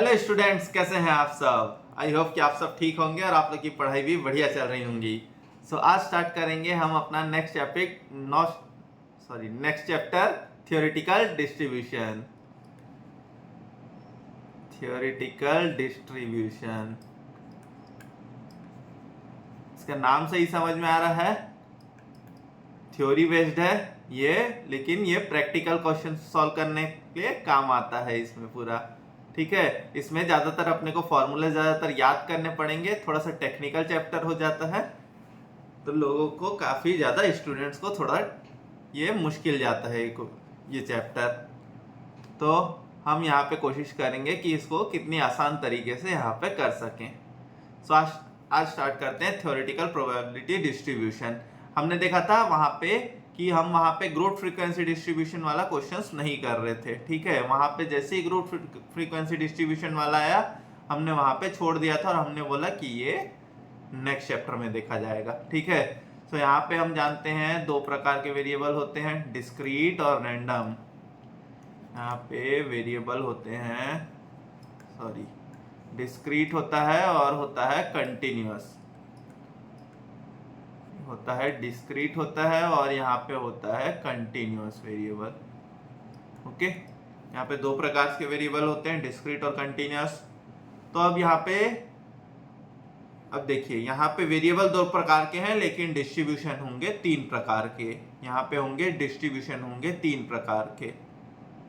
Hello students, कैसे हैं आप सब। आई होप कि आप सब ठीक होंगे और आप लोग की पढ़ाई भी बढ़िया चल रही होंगी। आज स्टार्ट करेंगे हम अपना नेक्स्ट चैप्टर थियोरेटिकल डिस्ट्रीब्यूशन। इसका नाम से ही समझ में आ रहा है, थ्योरी बेस्ड है ये, लेकिन ये प्रैक्टिकल क्वेश्चन सॉल्व करने के लिए काम आता है इसमें पूरा। ठीक है, इसमें ज्यादातर अपने को फॉर्मूले ज्यादातर याद करने पड़ेंगे, थोड़ा सा टेक्निकल चैप्टर हो जाता है, तो लोगों को काफी ज्यादा स्टूडेंट्स को थोड़ा ये मुश्किल जाता है ये चैप्टर। तो हम यहाँ पे कोशिश करेंगे कि इसको कितनी आसान तरीके से यहाँ पे कर सकें। आज स्टार्ट करते हैं थ्योरेटिकल प्रोबेबिलिटी डिस्ट्रीब्यूशन। हमने देखा था वहां पे कि हम वहां पे ग्रुप फ्रीक्वेंसी डिस्ट्रीब्यूशन वाला क्वेश्चंस नहीं कर रहे थे। ठीक है, वहां पे जैसे ही ग्रुप फ्रीक्वेंसी डिस्ट्रीब्यूशन वाला आया हमने वहां पे छोड़ दिया था और हमने बोला कि ये नेक्स्ट चैप्टर में देखा जाएगा। ठीक है, तो यहाँ पे हम जानते हैं दो प्रकार के वेरिएबल होते हैं, डिस्क्रीट और रैंडम। यहाँ पे वेरिएबल होते हैं, डिस्क्रीट होता है और होता है कंटिन्यूअस। होता है डिस्क्रीट होता है और यहाँ पे होता है कंटिन्यूअस वेरिएबल। ओके, यहाँ पे दो प्रकार के वेरिएबल होते हैं, डिस्क्रीट और कंटिन्यूअस। तो अब यहाँ पे अब देखिए, यहाँ पे वेरिएबल दो प्रकार के हैं लेकिन डिस्ट्रीब्यूशन होंगे तीन प्रकार के। यहाँ पे होंगे डिस्ट्रीब्यूशन होंगे तीन प्रकार के।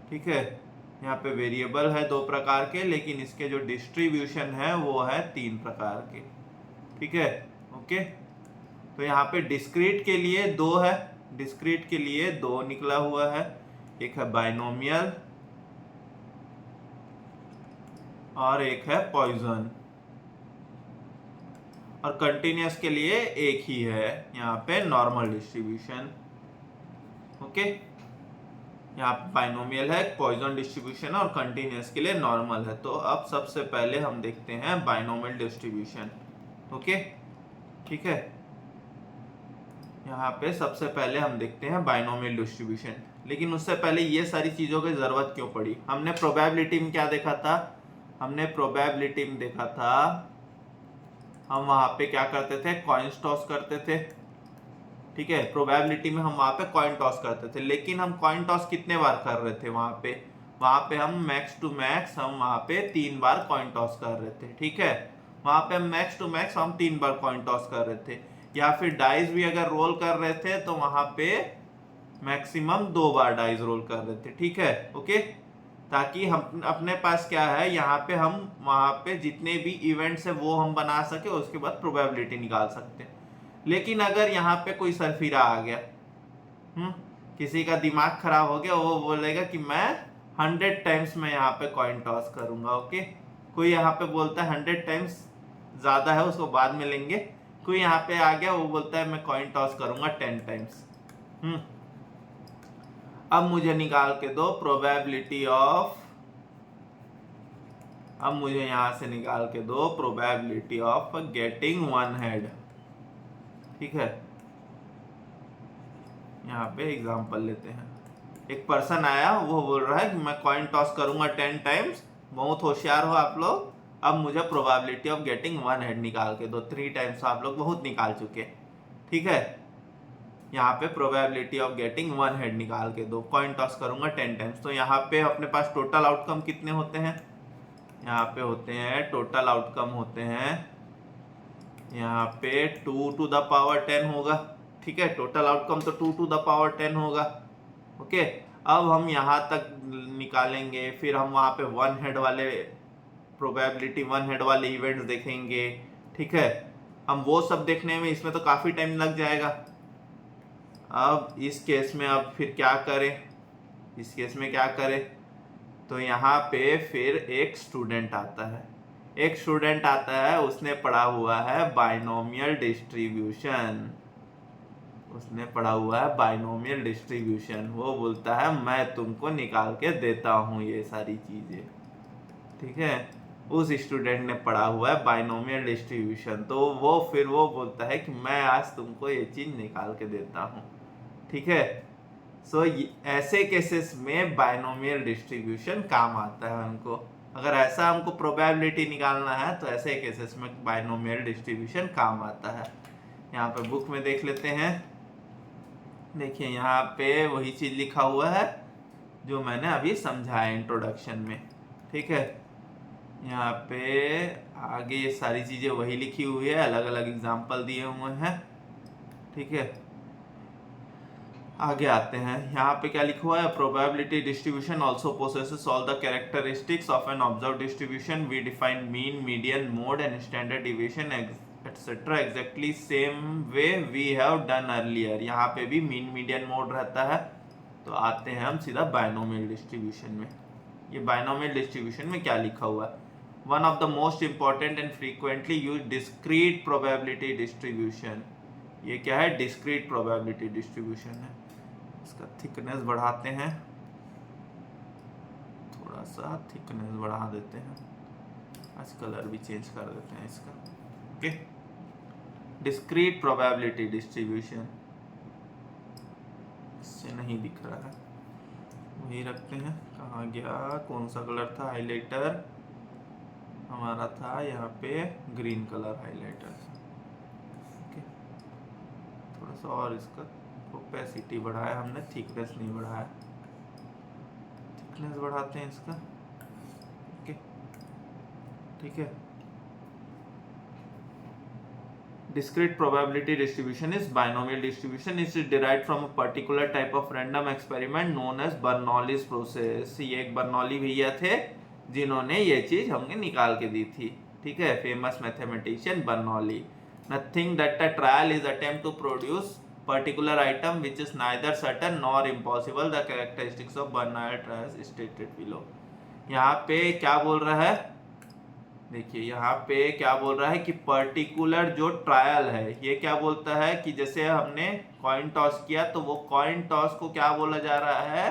ठीक है, यहाँ पे वेरिएबल है दो प्रकार के लेकिन इसके जो डिस्ट्रीब्यूशन है वो है तीन प्रकार के। ठीक है, ओके। तो यहाँ पे डिस्क्रीट के लिए दो है, डिस्क्रीट के लिए दो निकला हुआ है, एक है बाइनोमियल और एक है पॉइजन। और कंटिन्यूअस के लिए एक ही है, यहाँ पे नॉर्मल डिस्ट्रीब्यूशन। ओके, यहाँ पे बाइनोमियल है, पॉइजन डिस्ट्रीब्यूशन और कंटिन्यूअस के लिए नॉर्मल है। तो अब सबसे पहले हम देखते हैं बाइनोमियल डिस्ट्रीब्यूशन। ओके, ठीक है, यहाँ पे सबसे पहले हम देखते हैं बाइनोमियल डिस्ट्रीब्यूशन। लेकिन उससे पहले ये सारी चीजों की जरूरत क्यों पड़ी? हमने प्रोबेबिलिटी में क्या देखा था? हमने प्रोबेबिलिटी में देखा था, हम वहां पे क्या करते थे? कॉइन्स टॉस करते थे। ठीक है, प्रोबेबिलिटी में हम वहां पे कॉइन टॉस करते थे, लेकिन हम कॉइन टॉस कितने बार कर रहे थे? वहां पे हम मैक्स टू मैक्स हम वहां पे 3 बार कॉइन टॉस कर रहे थे। ठीक है, वहां पे मैक्स टू मैक्स हम 3 बार कॉइन टॉस कर रहे थे। या फिर डाइस भी अगर रोल कर रहे थे तो वहां पे मैक्सिमम 2 बार डाइस रोल कर रहे थे। ठीक है, ओके, ताकि हम अपने पास क्या है, यहाँ पे हम वहां पे जितने भी इवेंट्स है वो हम बना सके, उसके बाद प्रोबेबिलिटी निकाल सकते। लेकिन अगर यहाँ पे कोई सरफिरा आ गया, किसी का दिमाग खराब हो गया, वो बोलेगा कि मैं 100 टाइम्स में यहाँ पे कॉइन टॉस करूंगा। ओके, कोई यहाँ पे बोलता है 100 टाइम्स ज्यादा है, उसको बाद में लेंगे। कोई यहाँ पे आ गया, वो बोलता है मैं कॉइन टॉस करूंगा 10 टाइम्स। अब मुझे निकाल के दो प्रोबेबिलिटी ऑफ, अब मुझे यहां से निकाल के दो probability of getting one head. ठीक है, यहाँ पे एग्जांपल लेते हैं। एक पर्सन आया, वो बोल रहा है कि मैं कॉइन टॉस करूंगा 10 टाइम्स। बहुत होशियार हो आप लोग, अब मुझे probability of getting one head निकाल के दो। 3 टाइम्स आप लोग बहुत निकाल चुके। ठीक है, यहाँ पे probability of getting one head निकाल के दो, कॉइन टॉस करूंगा 10 टाइम्स। तो यहाँ पे अपने पास टोटल आउटकम कितने होते हैं? यहाँ पे होते हैं, टोटल आउटकम होते हैं यहाँ पे 2 टू द पावर 10 होगा। ठीक है, टोटल आउटकम तो 2 टू द पावर 10 होगा। ओके, अब हम यहाँ तक निकालेंगे, फिर हम वहाँ पे वन हेड वाले प्रोबेबिलिटी वन हेड वाले इवेंट्स देखेंगे। ठीक है, हम वो सब देखने में इसमें तो काफी टाइम लग जाएगा। अब इस केस में अब फिर क्या करें? इस केस में क्या करें? तो यहाँ पे फिर एक स्टूडेंट आता है, उसने पढ़ा हुआ है बाइनोमियल डिस्ट्रीब्यूशन। वो बोलता है मैं तुमको निकाल के देता हूँ ये सारी चीजें। ठीक है, उस स्टूडेंट ने पढ़ा हुआ है बाइनोमियल डिस्ट्रीब्यूशन, तो वो बोलता है कि मैं आज तुमको ये चीज निकाल के देता हूँ। ठीक है, सो ऐसे केसेस में बाइनोमियल डिस्ट्रीब्यूशन काम आता है हमको। अगर ऐसा हमको प्रोबेबिलिटी निकालना है तो ऐसे केसेस में बाइनोमियल डिस्ट्रीब्यूशन काम आता है। यहाँ पे बुक में देख लेते हैं। देखिए यहाँ पे वही चीज लिखा हुआ है जो मैंने अभी समझाया इंट्रोडक्शन में, ठीक है। यहाँ पे आगे ये सारी चीजें वही लिखी हुई है, अलग अलग एग्जाम्पल दिए हुए हैं, ठीक है। आगे आते हैं, यहाँ पे क्या लिखा हुआ है, probability distribution also possesses all the characteristics of an observe distribution. We define mean, median, mode and standard deviation etcetera exactly same way we have done earlier. यहाँ पे भी मीन, मीडियन, मोड रहता है। तो आते हैं हम सीधा बाइनोमियल डिस्ट्रीब्यूशन में। ये बाइनोमियल डिस्ट्रीब्यूशन में क्या लिखा हुआ है, one of the most important and frequently use discrete probability distribution. ये क्या है, डिस्क्रीट प्रोबेबिलिटी डिस्ट्रीब्यूशन है। इसका थिकनेस बढ़ाते हैं, थोड़ा सा थिकनेस बढ़ा देते हैं, आज कलर भी चेंज कर देते हैं इसका, ओके। डिस्क्रीट प्रोबेबिलिटी डिस्ट्रीब्यूशन इससे नहीं दिख रहा है, वही रखते हैं। कहाँ गया, कौन सा कलर था, हाइलाइटर हमारा था यहाँ पे ग्रीन कलर हाइलाइटर, ओके। थोड़ा सा और इसका ओपेसिटी बढ़ाया हमने, थिकनेस नहीं बढ़ाया, थिकनेस बढ़ाते हैं इसका, ओके, ठीक है। Discrete probability distribution is binomial distribution. It is derived from a particular type of random experiment known as Bernoulli's process. ये एक बर्नौली भैया थे जिन्होंने ये चीज हमने निकाल के दी थी, ठीक है, famous mathematician Bernoulli. Nothing that a trial is attempt to produce particular item which is neither certain nor impossible. The characteristics of Bernoulli trials stated below. यहाँ पे क्या बोल रहा है, देखिए यहाँ पे क्या बोल रहा है कि पर्टिकुलर जो ट्रायल है, ये क्या बोलता है कि जैसे हमने कॉइन टॉस किया तो वो कॉइन टॉस को क्या बोला जा रहा है,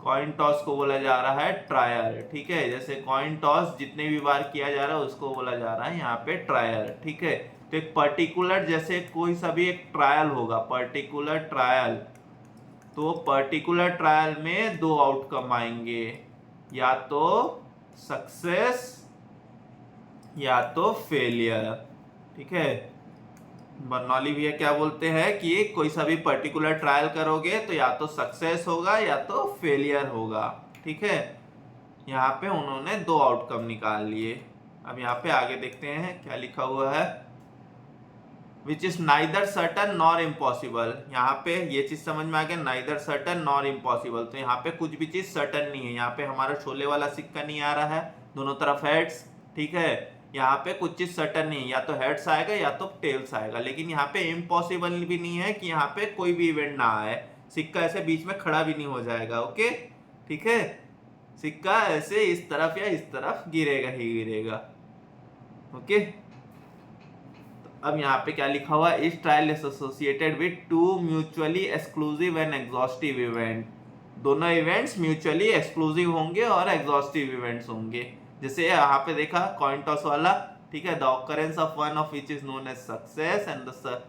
कॉइन टॉस को बोला जा रहा है ट्रायल, ठीक है। जैसे कॉइन टॉस जितने भी बार किया जा रहा है उसको बोला जा रहा है यहाँ पे ट्रायल, ठीक है। तो एक पर्टिकुलर, जैसे कोई सा भी एक ट्रायल होगा, पर्टिकुलर ट्रायल, तो पर्टिकुलर ट्रायल में दो आउटकम आएंगे, या तो सक्सेस या तो फेलियर, ठीक है। बर्नौली भैया क्या बोलते हैं कि कोई सा भी पर्टिकुलर ट्रायल करोगे तो या तो सक्सेस होगा या तो फेलियर होगा, ठीक है। यहाँ पे उन्होंने दो आउटकम निकाल लिए। अब यहाँ पे आगे देखते हैं क्या लिखा हुआ है, which is neither certain nor impossible. यहाँ पे ये चीज समझ में आ गया, नाइदर सर्टन नॉर इम्पॉसिबल। तो यहाँ पे कुछ भी चीज सर्टन नहीं है, यहाँ पे हमारा छोले वाला सिक्का नहीं आ रहा है, दोनों तरफ हेड्स, ठीक है। यहाँ पे कुछ चीज सर्टन नहीं है, या तो हेड्स आएगा या तो टेल्स आएगा, लेकिन यहाँ पे इम्पॉसिबल भी नहीं है कि यहाँ पे कोई भी इवेंट ना आए, सिक्का ऐसे बीच में खड़ा भी नहीं हो जाएगा, ओके, ठीक है। सिक्का ऐसे इस तरफ या इस तरफ गिरेगा ही गिरेगा, ओके। अब यहाँ पे क्या लिखा हुआ है, इस trial is associated with two mutually exclusive and exhaustive event. दोनों इवेंट्स म्यूचुअली एक्सक्लूसिव होंगे और एग्जॉस्टिव इवेंट्स होंगे। जैसे यहाँ पे देखा कॉइन टॉस वाला, ठीक है, the occurrence of one of which is known as success and the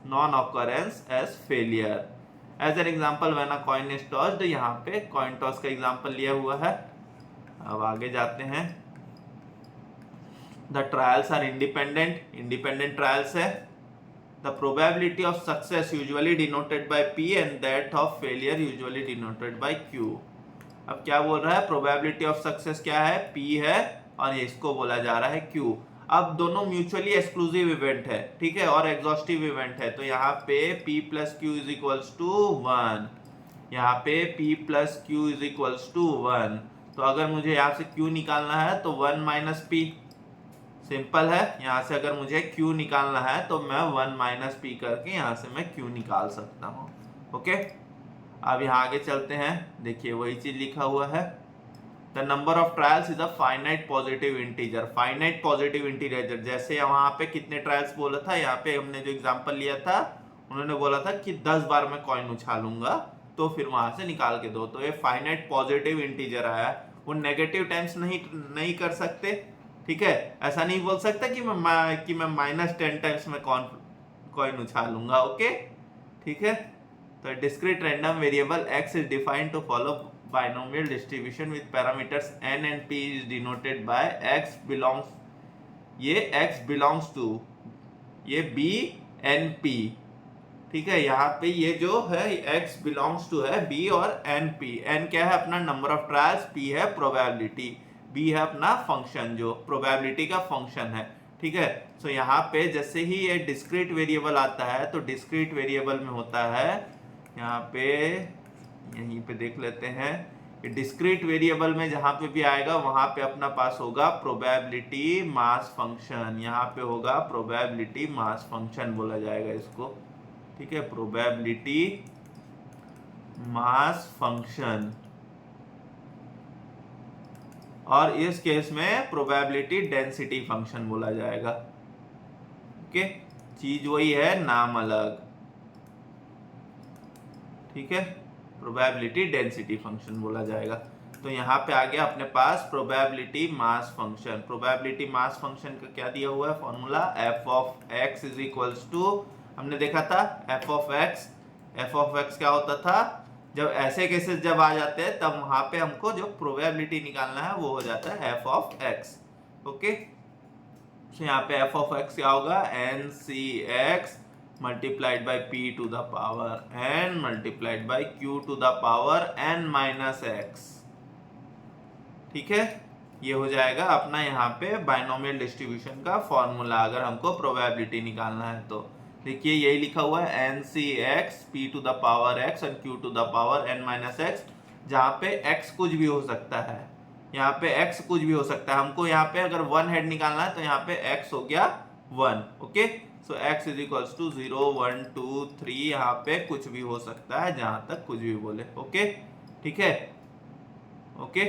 non occurrence as failure. As an example when a coin is tossed, यहाँ पे कॉइन टॉस का एग्जांपल लिया हुआ है। अब आगे जाते हैं, the trials are independent, independent trials है। The probability of success usually denoted by P and that of failure usually denoted by Q। अब क्या बोल रहा है, प्रोबेबिलिटी ऑफ सक्सेस क्या है, P है, और इसको बोला जा रहा है Q। अब दोनों म्यूचुअली एक्सक्लूसिव इवेंट है, ठीक है, और एग्जॉस्टिव इवेंट है। तो यहाँ पे P plus Q is equals to 1, यहाँ पे P plus Q is equals to 1। तो अगर मुझे यहाँ से Q निकालना है तो 1 माइनस P, सिंपल है। यहाँ से अगर मुझे Q निकालना है तो मैं 1 माइनस P करके यहाँ से मैं Q निकाल सकता हूँ, ओके। अब यहाँ आगे चलते हैं, देखिए वही चीज लिखा हुआ है, the number of trials is a finite positive integer. Finite positive integer, जैसे वहां पे कितने ट्रायल्स बोला था, यहाँ पे हमने जो एग्जांपल लिया था उन्होंने बोला था कि 10 बार मैं कॉइन उछालूंगा तो फिर वहां से निकाल के दो। तो ये फाइनाइट पॉजिटिव इंटीजर आया, वो नेगेटिव टाइम्स नहीं कर सकते, ठीक है। ऐसा नहीं बोल सकता कि मैं -10 टाइम्स में कॉइन उछालूंगा, ओके, ठीक है। तो discrete random variable x is defined to follow binomial distribution with parameters n and p is denoted by x belongs, ये x belongs to ये b n p, ठीक है। यहाँ पे ये जो है x belongs to है b और n p। n क्या है अपना नंबर ऑफ ट्रायल्स, p है प्रोबेबिलिटी, b है अपना फंक्शन जो प्रोबेबिलिटी का फंक्शन है, ठीक है। सो यहाँ पे जैसे ही ये डिस्क्रीट वेरिएबल आता है तो डिस्क्रीट वेरिएबल में होता है, यहाँ पे यहीं पे देख लेते हैं, डिस्क्रीट वेरिएबल में जहां पे भी आएगा वहां पे अपना पास होगा प्रोबेबिलिटी मास फंक्शन, यहाँ पे होगा प्रोबेबिलिटी मास फंक्शन बोला जाएगा इसको, ठीक है, प्रोबेबिलिटी मास फंक्शन। और इस केस में प्रोबेबिलिटी डेंसिटी फंक्शन बोला जाएगा, ओके। चीज वही है, नाम अलग, ठीक है, प्रोबेबिलिटी डेंसिटी फंक्शन बोला जाएगा। तो यहाँ पे आ गया अपने पास probability mass function. Probability mass function का क्या दिया हुआ है formula, f of x is equals to, हमने देखा था एफ ऑफ एक्स क्या होता था, जब ऐसे केसेस जब आ जाते हैं तब वहां पे हमको जो प्रोबेबिलिटी निकालना है वो हो जाता है एफ ऑफ एक्स, ओके। तो यहाँ पे एफ ऑफ एक्स क्या होगा, n C x multiplied by p to the power n multiplied by q to the power n minus x, ठीक है। ये हो जाएगा अपना यहाँ पे बाइनोमियल डिस्ट्रीब्यूशन का फॉर्मूला, अगर हमको प्रोबेबिलिटी निकालना है तो। देखिए यही लिखा हुआ है n C x p to the power x and q to the power n minus x, जहाँ पे एक्स कुछ भी हो सकता है, यहाँ पे एक्स कुछ भी हो सकता है। हमको यहाँ पे अगर वन हेड निकालना है तो यहाँ पे एक्स हो गया 1, okay. So x is equals to 0 1 2 3, यहाँ पे कुछ भी हो सकता है, जहाँ तक कुछ भी बोले, ओके, ठीक है, ओके।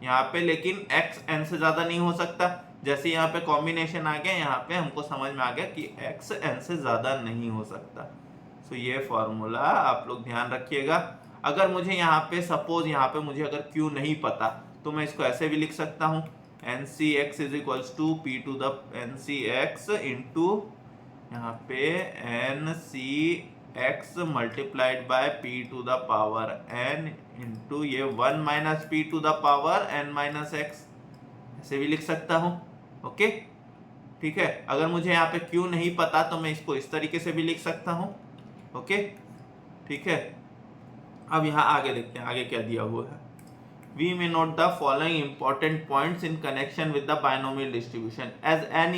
यहाँ पे लेकिन x n से ज्यादा नहीं हो सकता, जैसे यहाँ पे कॉम्बिनेशन आ गया, यहाँ पे हमको समझ में आ गया कि x n से ज्यादा नहीं हो सकता। सो ये फॉर्मूला आप लोग ध्यान रखिएगा। अगर मुझे यहाँ पे सपोज यहाँ पे मुझे अगर q नहीं पता तो मैं इसको ऐसे भी लिख सकता हूँ, n C x is equals to p to the n C x into यहाँ पे n C x multiplied by p to the power n into ये 1 minus p to the power n minus x, ऐसे भी लिख सकता हूँ, okay, ठीक है। अगर मुझे यहाँ पे क्यों नहीं पता तो मैं इसको इस तरीके से भी लिख सकता हूँ, ओके, ठीक है। अब यहाँ आगे देखते हैं आगे क्या दिया हुआ है। We may note the following important points in connection with the binomial distribution as n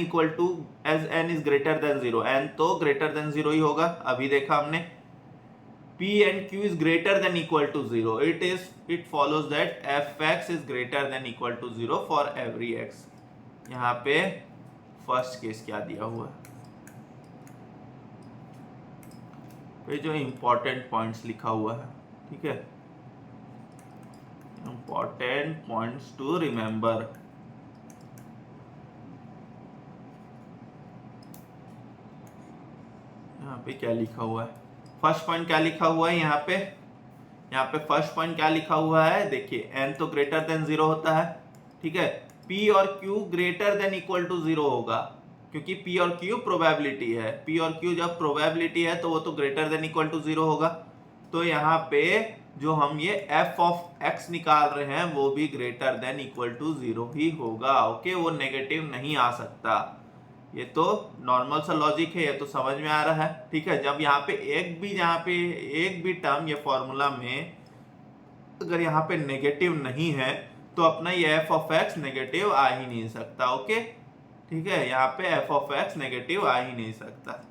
is greater than 0, n तो greater than 0 ही होगा, अभी देखा हमने। p and q is greater than equal to 0, it follows that fx is greater than equal to 0 for every x। यहाँ पे first case क्या दिया हुआ है, ये जो इंपॉर्टेंट पॉइंट्स लिखा हुआ है, ठीक है, important points to remember। यहाँ पे क्या लिखा हुआ है, फर्स्ट पॉइंट क्या लिखा हुआ है यहाँ पे फर्स्ट पॉइंट क्या लिखा हुआ है, देखिए n तो ग्रेटर देन 0 होता है, ठीक है। p और q greater than equal to 0 होगा, क्योंकि p और q प्रोबेबिलिटी है, p और q जब प्रोबेबिलिटी है तो वो तो ग्रेटर देन इक्वल टू 0 होगा। तो यहाँ पे जो हम ये f ऑफ x निकाल रहे हैं वो भी ग्रेटर देन इक्वल टू 0 ही होगा, ओके, वो नेगेटिव नहीं आ सकता। ये तो नॉर्मल सा लॉजिक है, ये तो समझ में आ रहा है, ठीक है। जब यहाँ पे एक भी टर्म ये फॉर्मूला में अगर यहाँ पे नेगेटिव नहीं है तो अपना ये f ऑफ x नेगेटिव आ ही नहीं सकता, ओके, ठीक है। यहाँ पे f ऑफ x नेगेटिव आ ही नहीं सकता,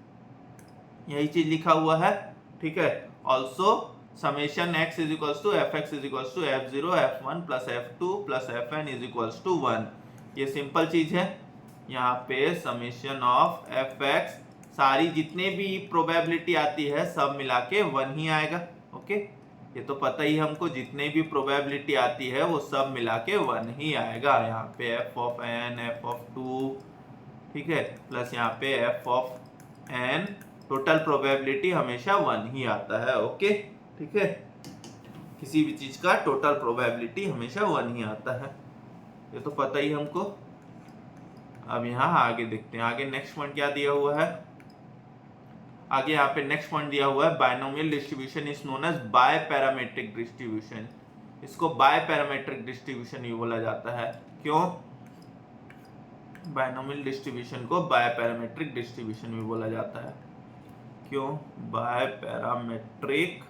यही चीज लिखा हुआ है, ठीक है। Also summation x is equals to fx is equals to f0 f1 plus f2 plus fn is equals to 1। ये सिंपल चीज है। यहाँ पे summation of fx सारी जितने भी प्रोबेबिलिटी आती है सब मिला के 1 ही आएगा, ओके। ये तो पता ही हमको, जितने भी प्रोबेबिलिटी आती है वो सब मिला के 1 ही आएगा। यहाँ पे f of n f of 2, ठीक है, प्लस यहाँ पे f of n, total probability हमेशा 1 ही आता है, ओके, ठीक है। किसी भी चीज का टोटल प्रोबेबिलिटी हमेशा 1 ही आता है, ये तो पता ही हमको। अब यहाँ आगे देखते हैं, आगे नेक्स्ट पॉइंट क्या दिया हुआ है। आगे यहाँ पे नेक्स्ट पॉइंट दिया हुआ है binomial distribution is known as bi parametric distribution. इसको बाय पैरामेट्रिक डिस्ट्रीब्यूशन भी बोला जाता है। क्यों? बायनोमियल डिस्ट्रीब्यूशन को बाय पैरामेट्रिक डिस्ट्रीब्यूशन भी बोला जाता है। क्यों? Bi parametric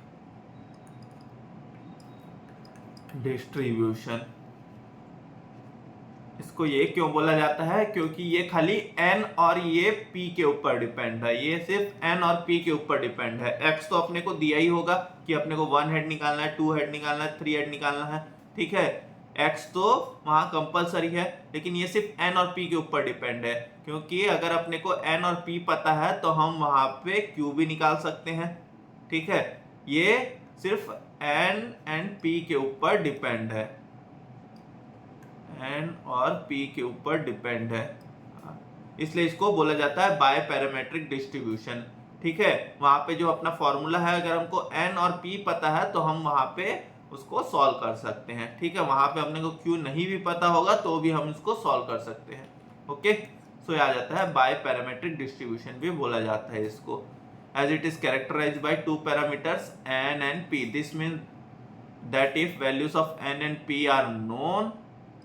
distribution. इसको ये क्यों बोला जाता है? क्योंकि ये खाली n और ये p के ऊपर डिपेंड है। ये सिर्फ n और p के ऊपर डिपेंड है। x तो अपने को दिया ही होगा कि अपने को 1 हेड निकालना है, 2 हेड निकालना है, 3 हेड निकालना है, ठीक है। x तो वहां कंपलसरी है, लेकिन ये सिर्फ n और p के ऊपर डिपेंड है। क्योंकि अगर अपने को n और p पता है तो हम वहां पे q भी निकाल सकते हैं, ठीक है। ये सिर्फ n एंड p के ऊपर डिपेंड है, n और p के ऊपर डिपेंड है, इसलिए इसको बोला जाता है बाय पैरामेट्रिक डिस्ट्रीब्यूशन, ठीक है। वहां पे जो अपना फॉर्मूला है, अगर हमको n और p पता है तो हम वहां पे उसको सॉल्व कर सकते हैं, ठीक है। वहां पे अपने को q नहीं भी पता होगा तो भी हम इसको सॉल्व कर सकते हैं, ओके। सो आ जाता है बाय पैरामेट्रिक डिस्ट्रीब्यूशन भी बोला जाता है इसको। As it is characterised by two parameters n and p, this mean that if values of n and p are known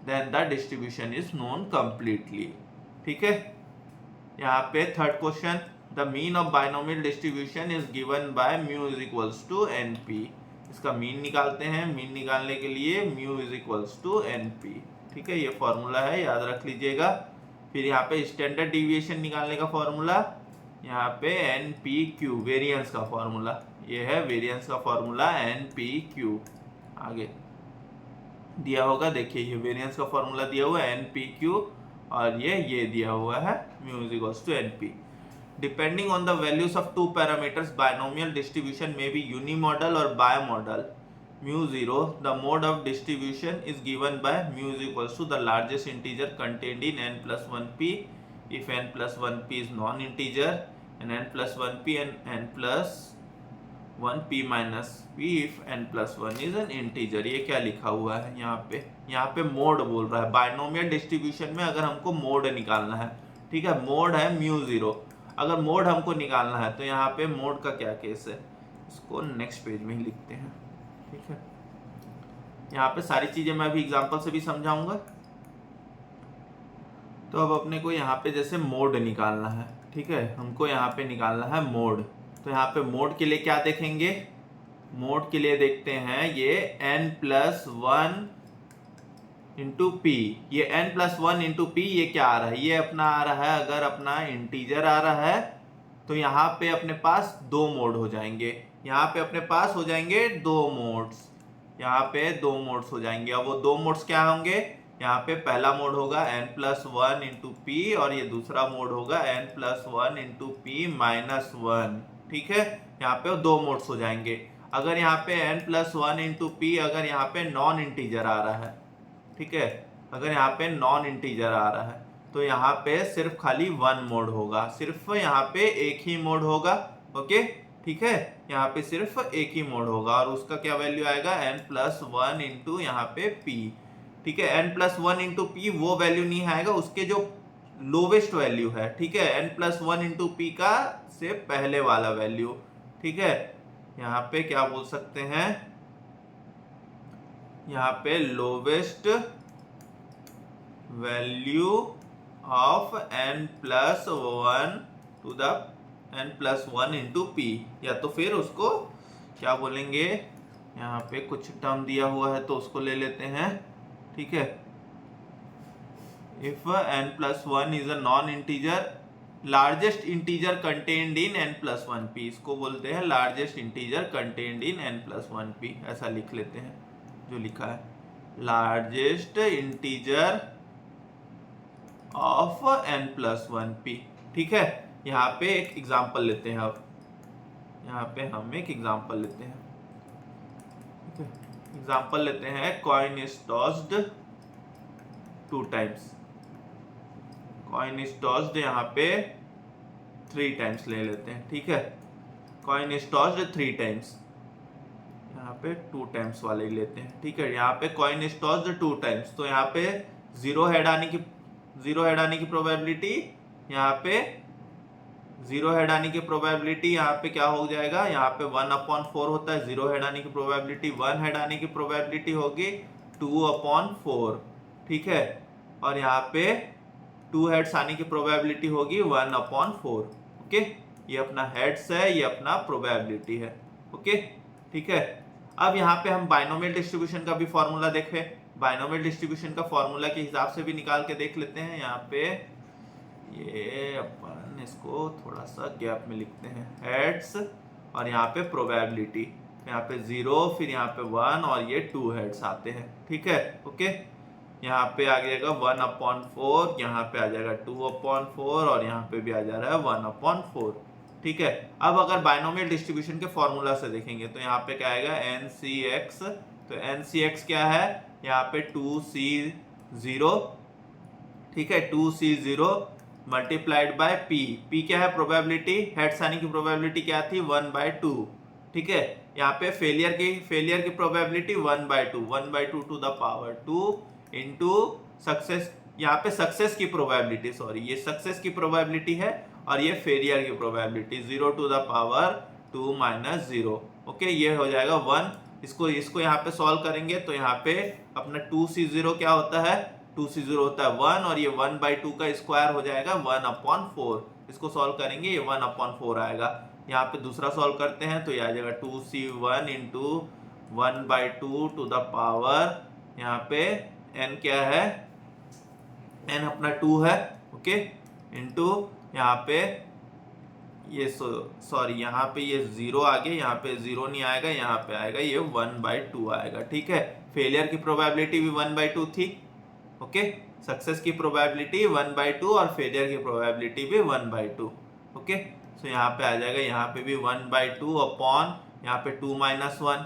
then the distribution is known completely, ठीक है। यहाँ पे third question, the mean of binomial distribution is given by mu is equals to np। इसका mean निकालते हैं। Mean निकालने के लिए mu is equals to np, ठीक है। ये फॉर्मूला है, याद रख लीजिएगा। फिर यहाँ पे स्टैंडर्ड डिविएशन निकालने का फॉर्मूला, यहाँ पे npq वेरिएंस का फॉर्मूला, ये है वेरिएंस का फॉर्मूला npq। आगे दिया होगा, देखिए ये वेरिएंस का फॉर्मूला दिया हुआ है npq, और ये दिया हुआ है mu is equals to np। Depending on the values of two parameters binomial distribution में बी यूनिमॉडल और बायमॉडल। mu 0 the mode of distribution is given bye mu is equals to the largest integer contained in n plus 1p if n plus 1p is non integer and n plus 1p and n plus 1p minus p if n plus 1 is an integer। ये क्या लिखा हुआ है यहाँ पे mode बोल रहा है। बायनोमियल डिस्ट्रीब्यूशन में अगर हमको मोड निकालना है, ठीक है, मोड है mu 0। अगर मोड हमको निकालना है तो यहाँ पे मोड का क्या केस है, इसको नेक्स्ट पेज में ही लिखते हैं, ठीक है। यहाँ पे सारी चीजें मैं अभी एग्जांपल से भी समझाऊंगा। तो अब अपने को यहाँ पे जैसे मोड निकालना है, ठीक है, हमको यहाँ पे निकालना है मोड। तो यहाँ पे मोड के लिए क्या देखेंगे? मोड के लिए देखते हैं ये n प्लस 1 इंटू पी। ये n प्लस 1 इंटू पी ये क्या आ रहा है? ये अपना आ रहा है, अगर अपना इंटीजर आ रहा है तो यहाँ पे अपने पास दो मोड हो जाएंगे। यहाँ पे अपने पास हो जाएंगे दो मोड्स, यहाँ पे दो मोड्स हो जाएंगे। अब वो दो मोड्स क्या होंगे? यहाँ पे पहला मोड होगा n प्लस 1 इंटू पी, और ये दूसरा मोड होगा n plus 1 into P minus 1, ठीक है। यहाँ पे दो मोड्स हो जाएंगे। अगर यहाँ पे n प्लस 1 इंटू पी अगर यहाँ पे नॉन इंटीजर आ रहा है, ठीक है, अगर यहाँ पे नॉन इंटीजर आ रहा है तो यहाँ पे सिर्फ खाली वन मोड होगा, सिर्फ यहाँ पे एक ही मोड होगा, ओके, ठीक है। यहाँ पे सिर्फ एक ही मोड होगा और उसका क्या वैल्यू आएगा? n प्लस 1 इंटू यहाँ पे p, ठीक है। n प्लस 1 इंटू पी वो वैल्यू नहीं आएगा, उसके जो लोवेस्ट वैल्यू है, ठीक है, n प्लस 1 इंटू पी का से पहले वाला वैल्यू, ठीक है। यहाँ पे क्या बोल सकते हैं? यहाँ पे lowest value of n plus 1 to the n plus 1 into p, या तो फिर उसको क्या बोलेंगे? यहाँ पे कुछ टर्म दिया हुआ है तो उसको ले लेते हैं, ठीक है। If n plus 1 is a non integer, largest integer contained in n plus 1p, इसको बोलते हैं largest integer contained in n plus 1p, ऐसा लिख लेते हैं जो लिखा है, largest integer of n plus 1p, ठीक है। यहाँ पे एक एग्जांपल लेते हैं। अब यहाँ पे हम एक एग्जांपल लेते हैं, ठीक है। एग्जांपल लेते हैं, coin is tossed 2 times. Coin is tossed यहाँ पे 3 टाइम्स ले लेते हैं, ठीक है। कॉइन इज टॉस्ड 3 टाइम्स, यहाँ पे 2 टाइम्स वाले ही लेते हैं, ठीक है। यहाँ पे कॉइन इज टॉस्ड 2 टाइम्स, तो यहाँ पे जीरो हेड आने की प्रोबेबिलिटी यहाँ पे जीरो हेड आने की प्रोबेबिलिटी यहाँ पे क्या हो जाएगा, यहाँ पे 1/4 होता है। जीरो हेड आने की प्रोबेबिलिटी, 1 हेड आने की प्रोबेबिलिटी होगी 2/4, ठीक है। और यहाँ पे 2 हेड्स आने की प्रोबेबिलिटी होगी 1/4। ओके, ये अपना हेड्स है, ये अपना प्रोबेबिलिटी है। ओके, ठीक है। अब यहाँ पे हम बाइनोमियल डिस्ट्रीब्यूशन का भी फॉर्मूला देखें। बाइनोमियल डिस्ट्रीब्यूशन का फॉर्मूला के हिसाब से भी निकाल के देख लेते हैं। यहाँ पे ये अपन इसको थोड़ा सा गैप में लिखते हैं, हेड्स और यहाँ पे प्रोबेबिलिटी, यहाँ पे 0, फिर यहाँ पे 1 और ये 2 हेड्स आते हैं, ठीक है। ओके, यहाँ पे आ जाएगा 1/4, यहाँ पे आ जाएगा 2/4 और यहाँ पे भी आ जा रहा है 1/4, ठीक है। अब अगर बाइनोमियल डिस्ट्रीब्यूशन के फॉर्मूला से देखेंगे तो यहाँ पे क्या आएगा, NCX। तो NCX क्या है, यहाँ पे 2C0, ठीक है, 2C0 मल्टीप्लाइड बाय P क्या है, प्रोबेबिलिटी, हेड्स आने की प्रोबेबिलिटी क्या थी, 1/2, ठीक है। यहाँ पे फेलियर की probability 1/2, 1/2 to the power 2 into success, यहाँ पे सक्सेस की प्रोबेबिलिटी, सॉरी ये सक्सेस की प्रोबेबिलिटी है और ये फेलियर की probability 0 to the power 2 - 0। Okay, ये हो जाएगा 1। इसको यहाँ पे सॉल्व करेंगे तो यहाँ पे अपना 2C0 क्या होता है, 2C0 होता है 1 और ये 1/2 का स्क्वायर हो जाएगा 1/4। इसको सॉल्व करेंगे, ये 1/4 आएगा। यहाँ पे दूसरा सॉल्व करते हैं तो ये आ जाएगा 2C1 into 1/2 to the power, यहाँ पे n क्या है, n अपना 2 है, ओके, इंटू यहाँ पे ये सॉरी यहाँ पे ये 0 आ गया, यहाँ पे 0 नहीं आएगा, यहाँ पे आएगा ये 1/2 आएगा, ठीक है। फेलियर की प्रोबेबिलिटी भी 1/2 थी, ओके। सक्सेस की प्रोबेबिलिटी 1/2 और फेलियर की प्रोबेबिलिटी भी 1/2, ओके। सो यहाँ पे आ जाएगा, यहाँ पे भी 1/2 अपॉन यहाँ पे 2 - 1।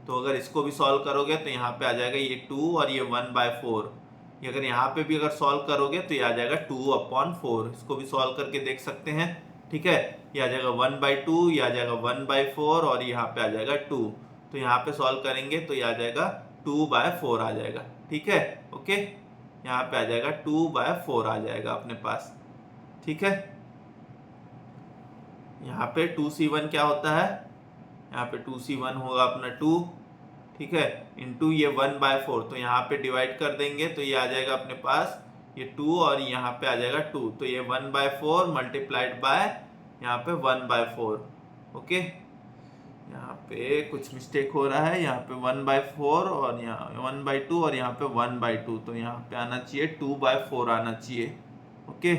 तो अगर इसको भी सॉल्व करोगे तो यहाँ पे आ जाएगा ये 2 और ये 1/4। ये अगर यहाँ पे भी अगर सॉल्व करोगे तो ये आ जाएगा 2/4। इसको भी सॉल्व करके देख सकते हैं, ठीक है। ये आ जाएगा 1/2, ये आ जाएगा 1/4 और यहाँ पे आ जाएगा 2। तो यहाँ पे सॉल्व करेंगे तो ये आ जाएगा 2/4 आ जाएगा, ठीक है। ओके, यहाँ पे आ जाएगा 2/4 आ जाएगा अपने पास, ठीक है। यहाँ पे 2C1 क्या होता है, यहाँ पे 2C1 होगा अपना 2, ठीक है, इंटू ये 1/4। तो यहाँ पे डिवाइड कर देंगे तो ये आ जाएगा अपने पास ये 2 और यहाँ पे आ जाएगा 2। तो ये 1/4 मल्टीप्लाइड बाय यहाँ पे 1/4, ओके। यहाँ पे कुछ मिस्टेक हो रहा है, यहाँ पे 1/4 और यहाँ 1/2 और यहाँ पे 1/2। तो यहाँ पे आना चाहिए 2/4 आना चाहिए, ओके।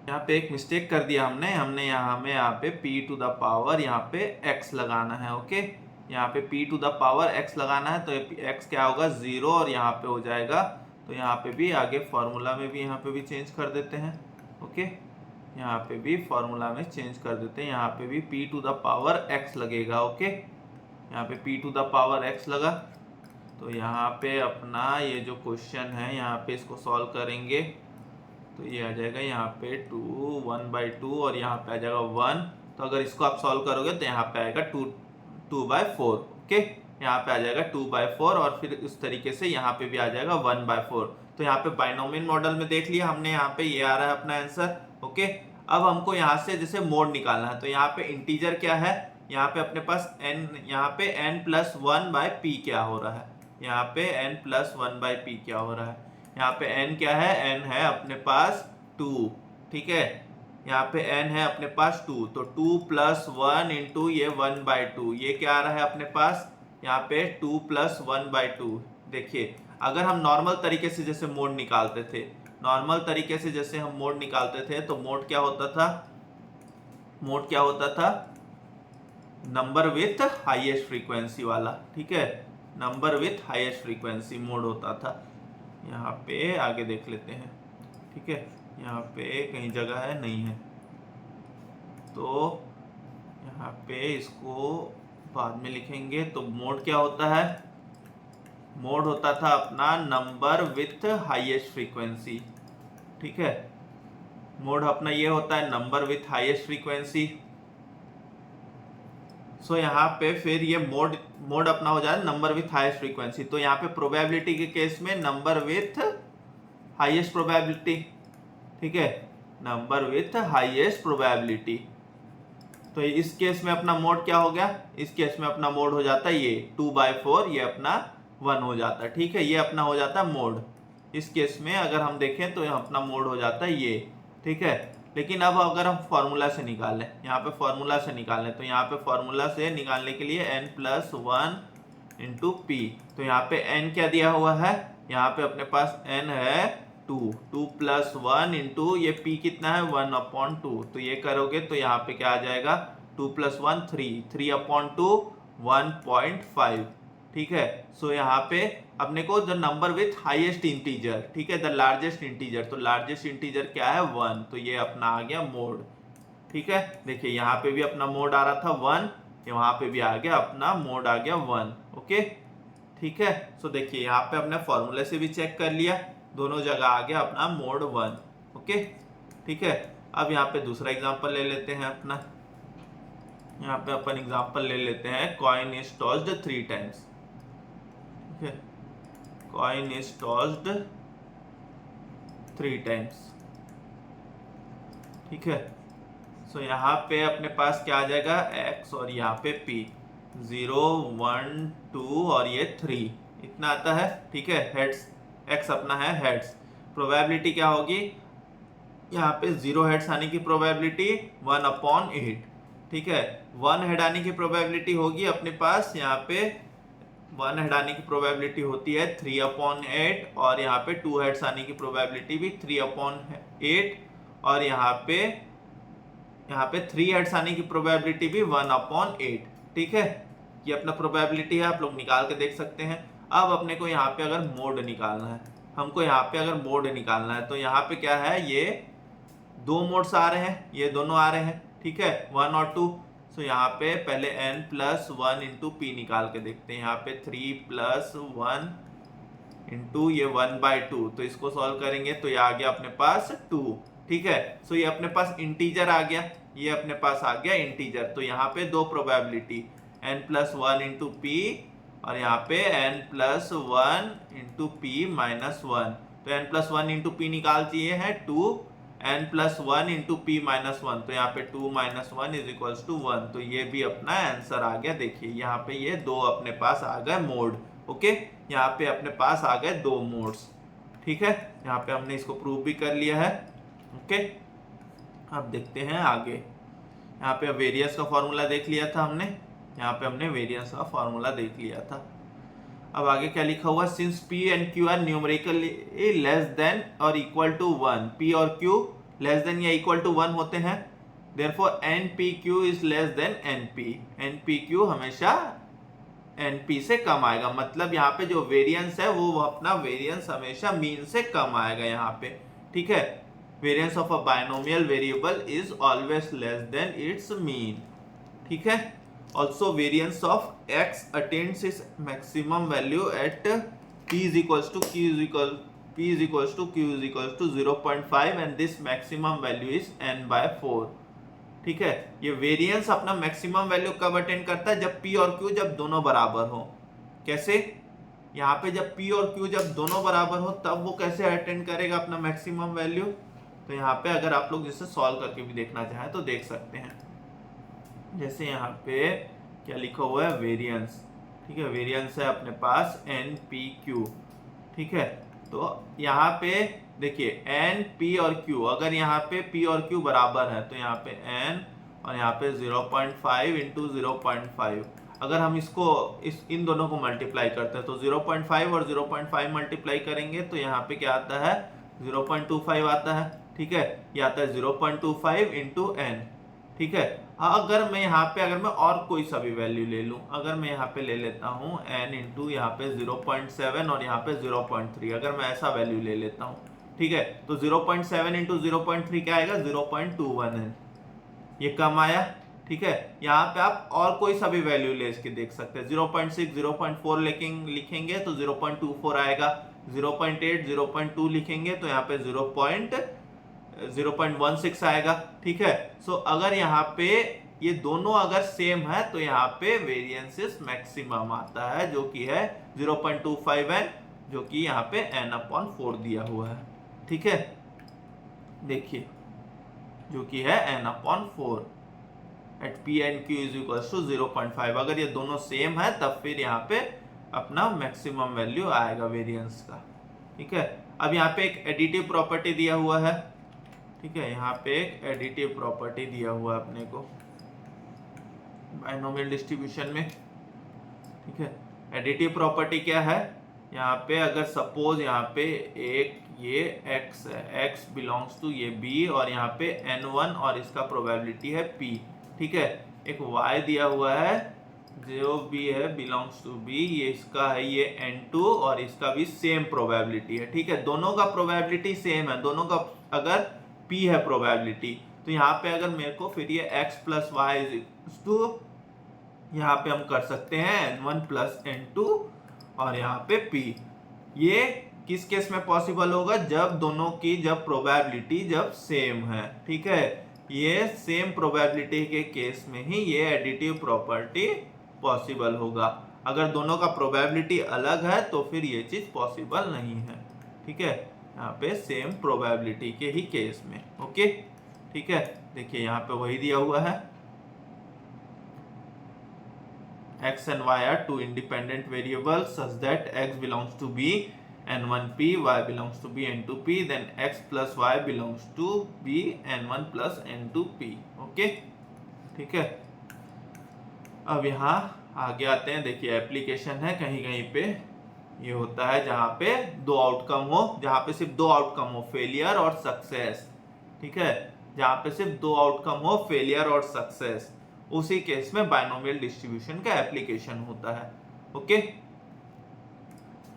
यहाँ पे एक मिस्टेक कर दिया हमने यहाँ पे p टू द पावर यहाँ पे x लगाना है, ओके। यहाँ पे p to the power x लगाना है तो x क्या होगा 0 और यहाँ पे हो जाएगा। तो यहाँ पे भी आगे फॉर्मूला में भी यहाँ पे भी चेंज कर देते हैं, ओके। यहाँ पे भी फॉर्मूला में चेंज कर देते हैं, यहाँ पे भी p to the power x लगेगा, ओके। यहाँ पे p to the power x लगा। तो यहाँ पे अपना ये जो क्वेश्चन है यहाँ पे इसको सॉल्व करेंगे तो ये आ जाएगा यहाँ पे 1/2 और यहाँ पे आ जाएगा 1। तो अगर इसको आप सॉल्व करोगे तो यहाँ पे आएगा 2/4, ओके। यहाँ पे आ जाएगा 2/4 और फिर इस तरीके से यहाँ पे भी आ जाएगा 1/4। तो यहाँ पे बाइनोमियल मॉडल में देख लिया हमने, यहाँ पे ये आ रहा है अपना आंसर, ओके। अब हमको यहाँ से जैसे मोड निकालना है तो यहाँ पे इंटीजर क्या है, यहाँ पे अपने पास n, यहाँ पे n+1/p क्या हो रहा है, यहाँ पे n+1/p क्या हो रहा है। यहाँ पे n क्या है, n है अपने पास 2, ठीक है। यहाँ पे n है अपने पास 2, तो 2 + 1 इंटू ये 1/2, ये क्या आ रहा है अपने पास, यहाँ पे 2 + 1/2। देखिए अगर हम नॉर्मल तरीके से जैसे मोड निकालते थे, तो मोड क्या होता था, नंबर विथ हाईएस्ट फ्रीक्वेंसी वाला, ठीक है, number with highest frequency mode होता था। यहाँ पे आगे देख लेते हैं, ठीक है। यहाँ पे कहीं जगह है, नहीं है, तो यहाँ पे इसको बाद में लिखेंगे। तो मोड क्या होता है, मोड होता था अपना नंबर विथ हाईएस्ट फ्रीक्वेंसी, ठीक है। मोड अपना ये होता है नंबर विथ हाईएस्ट फ्रीक्वेंसी। सो यहाँ पे फिर ये मोड अपना हो जाए नंबर विथ हाईएस्ट फ्रीक्वेंसी। तो यहाँ पे प्रोबेबिलिटी के केस में नंबर विथ हाईएस्ट प्रोबेबिलिटी, ठीक है। Number with highest probability. तो इस केस में अपना मोड क्या हो गया, इस केस में अपना मोड हो जाता है ये 2/4, ये अपना 1 हो जाता है। ठीक है, ये अपना हो जाता है मोड। इस केस में अगर हम देखें तो अपना मोड हो जाता है ये। ठीक है, लेकिन अब अगर हम फॉर्मूला से निकालें, यहाँ पे फॉर्मूला से निकालें, तो यहाँ पे फॉर्मूला से निकालने के लिए n+1 इंटू पी। तो यहाँ पे n क्या दिया हुआ है, यहाँ पे अपने पास n है 2+1 इंटू ये p कितना है 1/2। तो ये करोगे तो यहाँ पे क्या आ जाएगा 2+1 3/2 1.5। ठीक है, सो यहाँ पे अपने को the number with highest integer, ठीक है, द लार्जेस्ट इंटीजर, तो लार्जेस्ट इंटीजर क्या है 1, तो ये अपना आ गया मोड। ठीक है, देखिए यहाँ पे भी अपना मोड आ रहा था 1, वहां पे भी आ गया अपना मोड आ गया 1। ओके, ठीक है, सो देखिए यहाँ पे अपने फॉर्मूले से भी चेक कर लिया, दोनों जगह आ गया अपना मोड 1। ओके, ठीक है, अब यहाँ पे दूसरा एग्जांपल ले लेते हैं अपना। यहाँ पे अपन एग्जांपल ले लेते हैं कॉइन इज टॉस्ड 3 टाइम्स। ठीक है, कॉइन इज टॉस्ड 3 टाइम्स। ठीक है, सो यहाँ पे अपने पास क्या आ जाएगा x और यहाँ पे p, 0 1 2 और ये 3, इतना आता है। ठीक है, हेड्स, x अपना है हेड्स, प्रोबेबिलिटी क्या होगी, यहाँ पे 0 हेड्स आने की प्रोबेबिलिटी 1/8। ठीक है, 1 हेड आने की प्रोबेबिलिटी होगी अपने पास, यहाँ पे 1 हेड आने की प्रोबेबिलिटी होती है 3/8, और यहाँ पे 2 हेड्स आने की प्रोबेबिलिटी भी 3/8, और यहाँ पे 3 हेड्स आने की प्रोबेबिलिटी भी 1/8। ठीक है, ये अपना प्रोबेबिलिटी है, आप लोग निकाल के देख सकते हैं। अब अपने को यहाँ पे अगर मोड निकालना है, हमको यहाँ पे अगर मोड निकालना है, तो यहाँ पे क्या है, ये 2 मोड्स आ रहे हैं, ये दोनों आ रहे हैं। ठीक है, 1 और 2। सो यहाँ पे पहले n+1 इंटू पी निकाल के देखते हैं। यहाँ पे 3+1 इंटू ये 1/2, तो इसको सॉल्व करेंगे तो ये आ गया अपने पास 2। ठीक है, सो ये अपने पास इंटीजर आ गया, ये अपने पास आ गया इंटीजर। तो यहाँ पे 2 प्रोबेबिलिटी, n+1 इंटू पी, और यहाँ पे n+1 इंटू पी -1। तो n+1 इंटू पी निकाल चाहिए है 2, n+1 इंटू पी -1, तो यहाँ पे 2 - 1 = 1। तो ये भी अपना आंसर आ गया। देखिए यहाँ पे ये 2 अपने पास आ गए मोड। ओके, यहाँ पे अपने पास आ गए 2 मोड्स। ठीक है, यहाँ पे हमने इसको प्रूव भी कर लिया है। ओके, अब देखते हैं आगे। यहाँ पे वेरियंस का फॉर्मूला देख लिया था हमने, यहाँ पे हमने वेरियंस का फॉर्मूला देख लिया था। अब आगे क्या लिखा हुआ, since P and Q are numerically less than और इक्वल टू 1, P और Q लेस देन या इक्वल टू 1 होते हैं, therefore NPQ is less than NP। NPQ हमेशा NP से कम आएगा, मतलब यहाँ पे जो वेरियंस है वो अपना वेरियंस हमेशा मीन से कम आएगा यहाँ पे। ठीक है, variance of a binomial variable is always less than it's mean. ठीक है, also variance of x attains its maximum value at p is equals to q is equals to 0.5 and this maximum value is n/4। ठीक है, ये variance अपना maximum value कब attend करता है, जब p और q जब दोनों बराबर हो। कैसे, यहाँ पे जब p और q जब दोनों बराबर हो तब वो कैसे अटेंड करेगा अपना मैक्सिमम वैल्यू। तो यहाँ पे अगर आप लोग जिसे सॉल्व करके भी देखना चाहें तो देख सकते हैं। जैसे यहाँ पे क्या लिखा हुआ है, वेरियंस। ठीक है, वेरियंस है अपने पास NPQ। ठीक है, तो यहाँ पे देखिए NP और Q, अगर यहाँ पे P और Q बराबर है तो यहाँ पे N और यहाँ पे 0.5 इंटू 0.5, अगर हम इसको इन दोनों को मल्टीप्लाई करते हैं तो 0.5 और 0.5 मल्टीप्लाई करेंगे तो यहाँ पे क्या आता है 0.25 आता है। ठीक है, ये आता है 0.25 इंटू N। ठीक है, अगर मैं यहाँ पे अगर मैं और कोई सा भी वैल्यू ले लूं, अगर मैं यहाँ पे ले लेता हूँ n इंटू यहाँ पे 0.7 और यहाँ पे 0.3, अगर मैं ऐसा वैल्यू ले लेता हूँ, ठीक है, तो 0.7 इंटू 0.3 क्या आएगा 0.21n, ये कम आया। ठीक है, यहाँ पे आप और कोई सा भी वैल्यू ले इसके देख सकते हैं, 0.6 0.4 लिखेंगे तो 0.24 आएगा, 0.8 0.2 लिखेंगे तो यहाँ पे 0.16 आएगा। ठीक है, सो अगर यहाँ पे ये दोनों अगर सेम है तो यहाँ पे वेरिएंसेस मैक्सिमम आता है, जो कि है 0.25n, जो कि यहाँ पे n/4 दिया हुआ है। ठीक है, देखिए जो कि है n/4 at P and Q is equal to 0.5। अगर ये दोनों सेम है तब फिर यहाँ पे अपना मैक्सिमम वैल्यू आएगा वेरिएंस का। ठीक है, अब यहाँ पे एक एडिटिव प्रॉपर्टी दिया हुआ है। ठीक है, यहाँ पे एक एडिटिव प्रॉपर्टी दिया हुआ है अपने को बाइनोमियल डिस्ट्रीब्यूशन में। ठीक है, एडिटिव प्रॉपर्टी क्या है, यहाँ पे अगर सपोज यहाँ पे एक ये x है, x बिलोंग्स टू ये b और यहाँ पे n1 और इसका प्रोबेबिलिटी है p। ठीक है, एक y दिया हुआ है जो b है बिलोंग्स टू b, ये इसका है ये n2 और इसका भी सेम प्रोबेबिलिटी है। ठीक है, दोनों का प्रोबेबिलिटी सेम है, दोनों का अगर p है प्रोबेबिलिटी, तो यहाँ पे अगर मेरे को फिर ये x plus y is to, यहाँ पे हम कर सकते हैं n1 प्लस n2 और यहाँ पे p। ये किस केस में पॉसिबल होगा, जब दोनों की जब प्रोबेबिलिटी जब सेम है। ठीक है, ये सेम प्रोबेबिलिटी के केस में ही ये एडिटिव प्रॉपर्टी पॉसिबल होगा। अगर दोनों का प्रोबेबिलिटी अलग है तो फिर ये चीज पॉसिबल नहीं है। ठीक है, यहाँ पे सेम प्रोबेबिलिटी के ही केस में। ओके, ठीक है, देखिए यहाँ पे वही दिया हुआ है, x and y are two independent variables such that x belongs to b n1p, y belongs to b n2p, then x plus y belongs to b n1 plus n2p। Okay, ठीक है, अब यहाँ आगे आते हैं। देखिए एप्लीकेशन है, कहीं कहीं पे ये होता है जहाँ पे दो आउटकम हो, जहाँ पे सिर्फ दो आउटकम हो, फेलियर और सक्सेस। ठीक है, जहाँ पे सिर्फ दो आउटकम हो, फेलियर और सक्सेस, उसी केस में बाइनोमियल डिस्ट्रीब्यूशन का एप्लीकेशन होता है। ओके,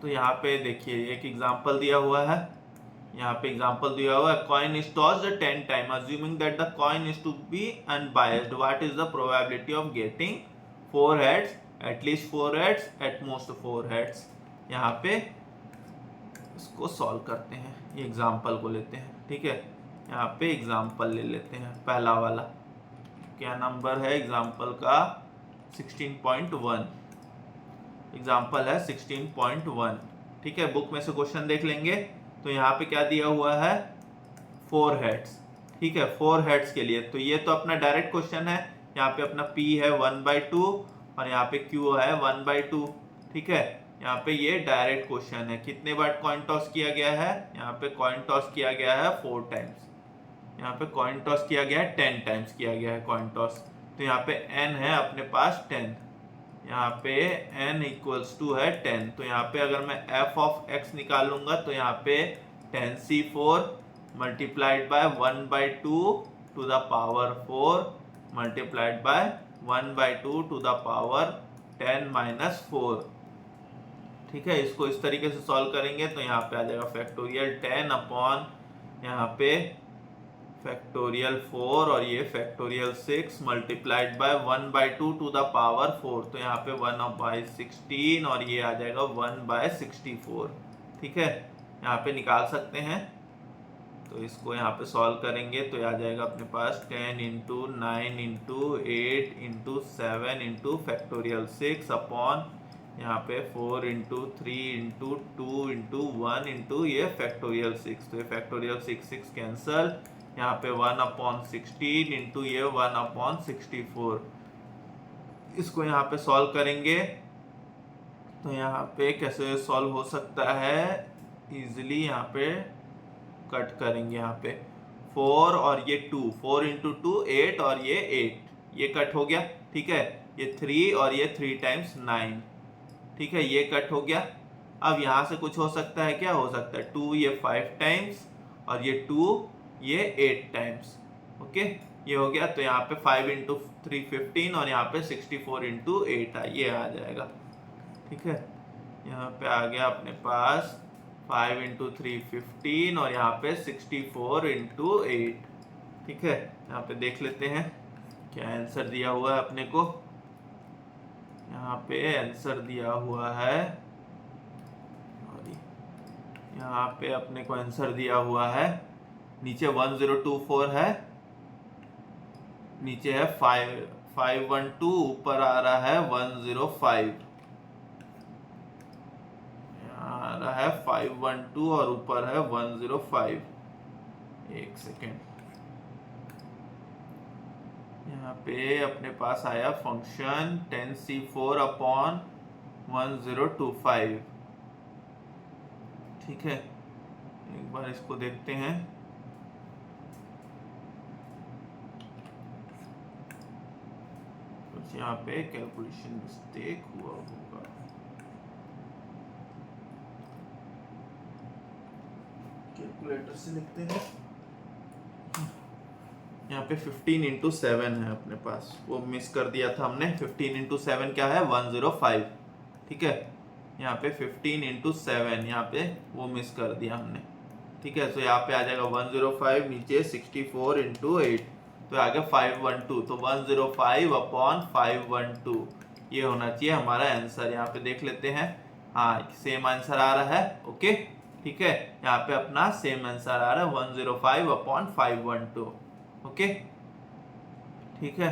तो यहाँ पे देखिए एक एग्जांपल दिया हुआ है, यहाँ पे एग्जांपल दिया हुआ है, coin is tossed 10 time assuming that the coin is to be unbiased, what is the probability of getting 4 heads, at least 4 heads, at most 4 heads. यहाँ पे इसको सॉल्व करते हैं, ये एग्जांपल को लेते हैं। ठीक है, यहाँ पे एग्जांपल ले लेते हैं, पहला वाला क्या नंबर है एग्जाम्पल का 16.1, एग्जाम्पल है 16.1। ठीक है, बुक में से क्वेश्चन देख लेंगे तो यहाँ पे क्या दिया हुआ है 4 हेड्स। ठीक है, 4 हेड्स के लिए तो ये तो अपना डायरेक्ट क्वेश्चन है, यहाँ पे अपना p है 1/2 और यहाँ पे q है 1/2। ठीक है, यहाँ पे ये डायरेक्ट क्वेश्चन है। कितने बार कॉइन टॉस किया गया है, यहाँ पे कॉइन टॉस किया गया है 4 टाइम्स, यहाँ पे कॉइन टॉस किया गया है 10 टाइम्स किया गया है कॉइन टॉस। तो यहाँ पे n है अपने पास 10, यहाँ पे n इक्वल्स टू है 10। तो यहाँ पे अगर मैं f ऑफ x निकालूंगा तो यहाँ पे 10c4 multiplied by 1/2 to the power 4 multiplied by 1/2 to the power 10-4। ठीक है, इसको इस तरीके से सॉल्व करेंगे तो यहाँ पे आ जाएगा फैक्टोरियल 10 अपॉन यहाँ पे फैक्टोरियल 4 और ये factorial 6 multiplied by 1/2 to the power 4। तो यहाँ पे 1/16 और ये आ जाएगा 1/64। ठीक है, यहाँ पे निकाल सकते हैं, तो इसको यहाँ पे सॉल्व करेंगे तो आ जाएगा अपने पास 10 into 9 into 8 into 7 into factorial 6 upon यहाँ पे 4 इंटू 3 इंटू 2 इंटू 1 इंटू ये फैक्टोरियल 6। तो ये फैक्टोरियल 6 कैंसल, यहाँ पे 1/16 इंटू ये 1/64। इसको यहाँ पे सॉल्व करेंगे तो यहाँ पे कैसे सॉल्व हो सकता है इजीली, यहाँ पे कट करेंगे, यहाँ पे 4 और ये 2, 4 इंटू 2 8 और ये 8, ये कट हो गया। ठीक है, ये 3 और ये 3 टाइम्स 9। ठीक है, ये कट हो गया। अब यहाँ से कुछ हो सकता है, क्या हो सकता है 2 ये 5 टाइम्स और ये 2 ये 8 टाइम्स। ओके, ये हो गया। तो यहाँ पे 5 इंटू 3 15 और यहाँ पे 64 इंटू 8 ये आ जाएगा। ठीक है, यहाँ पे आ गया अपने पास 5 इंटू 3 15 और यहाँ पे 64 इंटू 8। ठीक है, यहाँ पे देख लेते हैं क्या आंसर दिया हुआ है अपने को। यहाँ पे आंसर दिया हुआ है, यहाँ पे अपने को आंसर दिया हुआ है, नीचे 1024 है, नीचे है 512, ऊपर आ रहा है 105, आ रहा है 512 और ऊपर है 105। एक सेकेंड, यहाँ पे अपने पास आया फंक्शन 10c4 अपॉन 1025। ठीक है, एक बार इसको देखते हैं। कुछ यहाँ पे कैलकुलेशन मिस्टेक हुआ होगा। कैलकुलेटर से लिखते हैं। यहाँ पे 15 इंटू 7 है अपने पास, वो मिस कर दिया था हमने। 15 इंटू 7 क्या है? 105। ठीक है, यहाँ पे 15 इंटू 7 यहाँ पे वो मिस कर दिया हमने। ठीक है, तो यहाँ पे आ जाएगा 105, नीचे 64 इंटू 8, तो आगे 512, तो 105 अपॉन 512 ये होना चाहिए हमारा आंसर। यहाँ पे देख लेते हैं, हाँ सेम आंसर आ रहा है। ओके, ठीक है, यहाँ पे अपना सेम आंसर आ रहा है 105 अपॉन 512। ओके, ठीक है,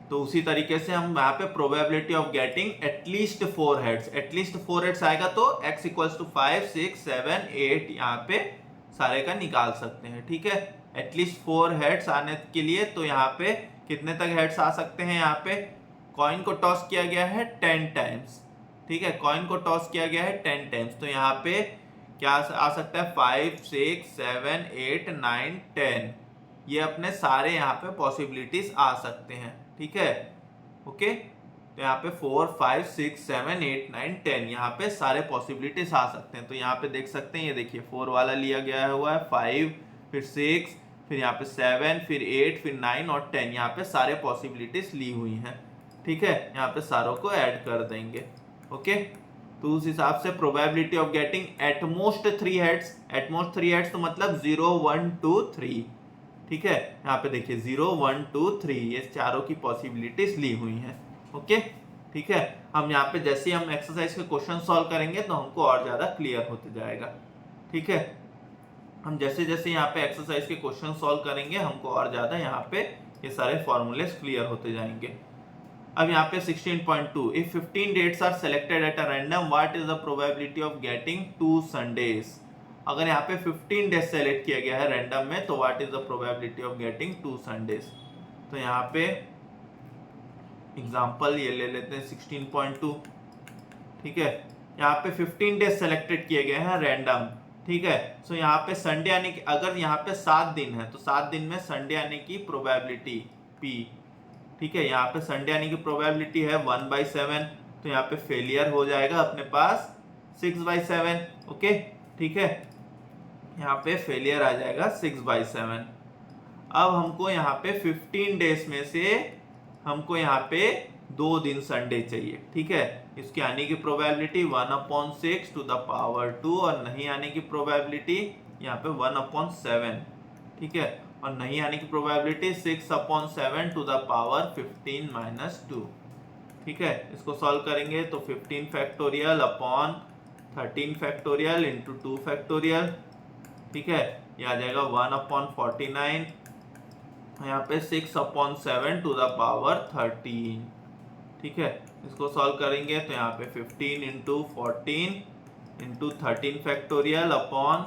तो उसी तरीके से हम यहाँ पे probability of getting at least 4 heads, at least 4 heads आएगा तो x इक्वल्स टू 5, 6, 7, 8 यहाँ पे सारे का निकाल सकते हैं। ठीक है, एटलीस्ट 4 हेड्स आने के लिए तो यहाँ पे कितने तक हेड्स आ सकते हैं? यहाँ पे कॉइन को टॉस किया गया है 10 टाइम्स। ठीक है, कॉइन को टॉस किया गया है 10 टाइम्स, तो यहाँ पे क्या आ सकता है? 5, 6, 7, 8, 9, 10, ये अपने सारे यहाँ पे पॉसिबिलिटीज आ सकते हैं। ठीक है, ओके, तो यहाँ पे 4, 5, 6, 7, 8, 9, 10 यहाँ पे सारे पॉसिबिलिटीज आ सकते हैं। तो यहाँ पे देख सकते हैं, ये देखिए 4 वाला लिया गया हुआ है, 5, फिर 6, फिर यहाँ पे 7, फिर 8, फिर 9 और 10, यहाँ पे सारे पॉसिबिलिटीज ली हुई हैं। ठीक है, यहाँ पे सारों को ऐड कर देंगे। ओके, तो उस हिसाब से probability of getting at most 3 heads, at most 3 heads तो मतलब 0, 1, 2, 3। ठीक है, यहाँ पे देखिए 0, 1, 2, 3 ये चारों की पॉसिबिलिटीज ली हुई हैं। ओके, ठीक है, हम यहाँ पे जैसे ही हम एक्सरसाइज के क्वेश्चन सॉल्व करेंगे तो हमको और ज्यादा क्लियर होते जाएगा। ठीक है, हम जैसे जैसे यहाँ पे एक्सरसाइज के क्वेश्चन सॉल्व करेंगे हमको और ज्यादा यहाँ पे ये सारे फॉर्मूलेस क्लियर होते जाएंगे। अब यहाँ पे 16.2, if 15 dates are selected at a random, what is the probability of getting 2 Sundays? अगर यहाँ पे 15 डेज सेलेक्ट किया गया है रैंडम में, तो what is the probability of getting 2 Sundays? तो यहाँ पे एग्जांपल ये ले लेते हैं 16.2। ठीक है, यहाँ पे 15 डेज सेलेक्टेड किए गए हैं रैंडम। ठीक है, सो यहाँ पे संडे आने की, अगर यहाँ पे 7 दिन है तो 7 दिन में संडे आने की प्रोबेबिलिटी P। ठीक है, यहाँ पे संडे आने की प्रोबेबिलिटी है 1/7, तो यहाँ पे फेलियर हो जाएगा अपने पास 6/7। ओके, ठीक है, यहाँ पे फेलियर आ जाएगा 6/7। अब हमको यहाँ पे 15 डेज में से हमको यहाँ पे 2 दिन संडे चाहिए। ठीक है, इसके आने की प्रोबेबिलिटी 1/6 टू द पावर 2, और नहीं आने की प्रोबेबिलिटी यहाँ पे 1/7। ठीक है, और नहीं आने की प्रोबेबिलिटी 6/7 टू द पावर 15-2। ठीक है, इसको सॉल्व करेंगे तो 15 factorial upon 13 factorial into 2 factorial. ठीक है, ये आ जाएगा 1/49, यहाँ पे 6/7 टू द पावर 13। ठीक है, इसको सॉल्व करेंगे तो यहाँ पे 15 इंटू 14 इंटू 13 फैक्टोरियल अपॉन